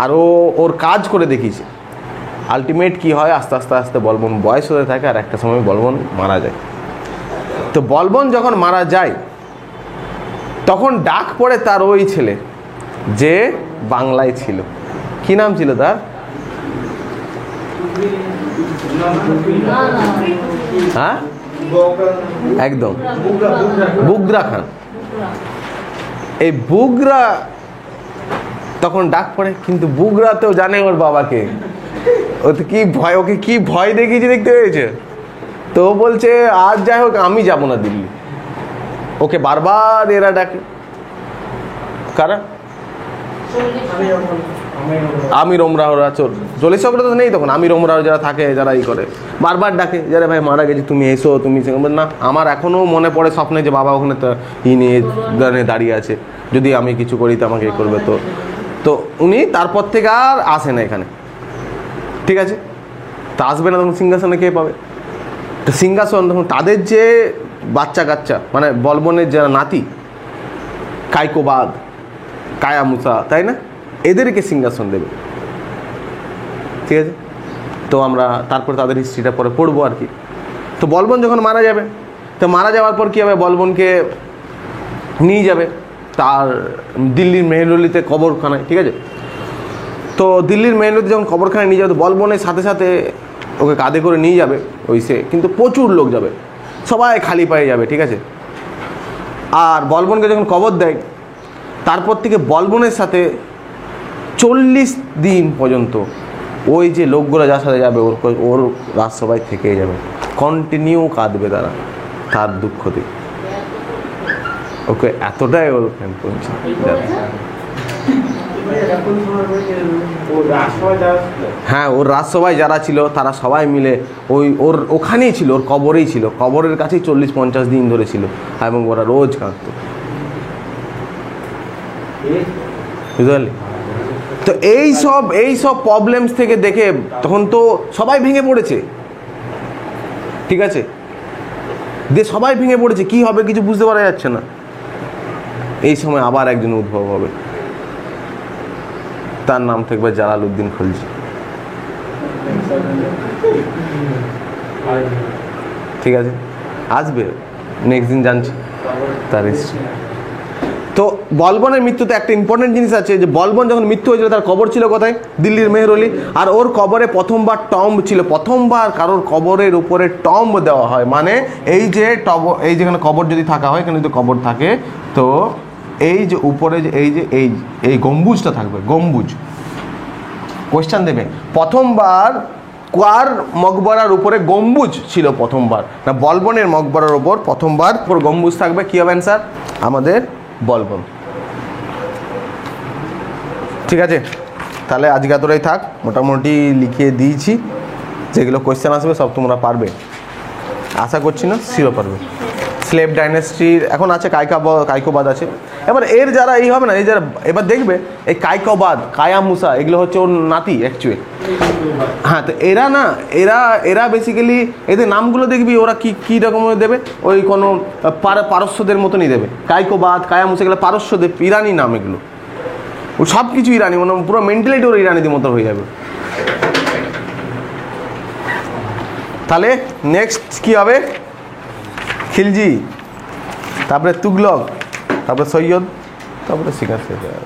আর ওর কাজ করে দেখিয়েছে। আলটিমেট কি হয়, আস্তে আস্তে আস্তে বলবন বয়স হতে থাকে, আর একটা সময় বলবন মারা যায়। তো বলবন যখন মারা যায় তখন ডাক পড়ে তার ওই ছেলে যে বাংলায় ছিল, কি নাম ছিল তার? হ্যাঁ একদম বুগরা খান। এই বুগরা তখন ডাক পড়ে, কিন্তু বুগরা তো জানে ওর বাবাকে, ও তো কি ভয়, ওকে কি ভয় দেখিয়েছে দেখতে পেয়েছে। তো বলছে আজ যাই হোক আমি যাব না দিল্লি। ওকে বারবার এরা ডাকে, কারা? আমির ওমরাওরা, জলি চক্র তো নেই তখন, আমির ওমরাও যারা থাকে, যারা ই করে, বারবার ডাকে যারা ভাই মারা গেছে তুমি এসো, তুমি না। আমার এখনো মনে পড়ে স্বপ্নে যে বাবা ওখানে ই নিয়ে দাঁড়িয়ে আছে, যদি আমি কিছু করি তো আমাকে করবে। তো উনি তারপর থেকে আর আসে না এখানে, ঠিক আছে। তা আসবে না তখন সিংহাসনে কে পাবে? তো সিংহাসন তখন তাদের যে বাচ্চা কাচ্চা, মানে বলবনের যারা নাতি, কাইকোবাদ, কায়া মুসা, তাই না, এদেরকে সিংহাসন দেবে, ঠিক আছে। তো আমরা তারপর তাদের হিস্ট্রিটা পরে পড়বো আর কি। তো বলবন যখন মারা যাবে, তো মারা যাওয়ার পর কী হবে, বলবনকে নিয়ে যাবে তার দিল্লির মেহরলিতে কবরখানায়, ঠিক আছে। তো দিল্লির মেহরলিতে যখন কবরখানায় নিয়ে যাবে, তো বলবনের সাথে সাথে ওকে কাঁধে করে নিয়ে যাবে ওইসে, কিন্তু প্রচুর লোক যাবে, সবাই খালি পায়ে যাবে, ঠিক আছে। আর বলবনকে যখন কবর দেয়, তারপর থেকে বলবনের সাথে 40 দিন পর্যন্ত ওই যে লোকগুলো যার সাথে যাবে ওর রাজসভায় থেকেই যাবে, কন্টিনিউ কাঁদবে তারা তার দুঃখ দিয়ে। ওকে এতটাই ওর ফ্যান করছে। হ্যাঁ, ওর রাজসভায় যারা ছিল তারা সবাই মিলে ওর ওখানেই ছিল, ওর কবরেই ছিল, কবরের কাছেই 40-50 দিন ধরে ছিল, এবং ওরা রোজ কাঁদত, বুঝতে পারলি? তো এই সব প্রবলেমস থেকে দেখে তখন তো সবাই ভেঙে পড়েছে, ঠিক আছে, দিয়ে সবাই ভেঙে পড়েছে, কি হবে কিছু বুঝতে পারা যাচ্ছে না। এই সময় আবার একজন উদ্ভব হবে, তার নাম থাকবে জালালউদ্দিন খলজি, ঠিক আছে। আসবে নেক্সট দিন জানছি তার হিস্ট্রি। তো বলবনের মৃত্যুতে একটা ইম্পর্টেন্ট জিনিস আছে, যে বলবন যখন মৃত্যু হয়েছিল তার কবর ছিল কোথায়? দিল্লির মেহরলি। আর ওর কবরে প্রথমবার টম্ব ছিল, প্রথমবার কারোর কবরের উপরে টম্ব দেওয়া হয়, মানে এই যে এই যেখানে কবর যদি থাকা হয়, এখানে যদি কবর থাকে, তো এই যে উপরে যে এই গম্বুজটা থাকবে, গম্বুজ। কোয়েশ্চেন দেবে প্রথমবার কার মকবরার উপরে গম্বুজ ছিল? প্রথমবার না বলবনের মকবরার উপর প্রথমবার গম্বুজ থাকবে। কি হবে অ্যান্সার? আমাদের বলবন, ঠিক আছে। তাহলে আজকে এতটাই থাক, মোটামুটি লিখিয়ে দিয়েছি, যেগুলো কোয়েশ্চেন আসবে সব তোমরা পারবে, আশা করছি না শিওর পারবে। স্লেভ ডাইনেস্টির এখন আছে কাইকোবাদ আছে। এবার এর যারা এই হবে না, এই যারা এবার দেখবে এই কাইকোবাদ, কায়া মুসা, এগুলো হচ্ছে ওর নাতি অ্যাকচুয়ালি। হ্যাঁ, তো এরা বেসিক্যালি এদের নামগুলো দেখবি ওরা কী রকমের দেবে, ওই কোনো পারস্যদের মতনই দেবে। কাইকোবাদ, কায়া মুসা, এগুলো পারস্যদের ইরানি নাম, এগুলো ও সব কিছু ইরানি, মানে পুরো মেন্টালিটি ওর ইরানিদের মতো হয়ে যাবে। তাহলে নেক্সট কি হবে? খিলজি, তারপরে তুগলক, তারপরে সৈয়দ, তারপরে সিকান্দার।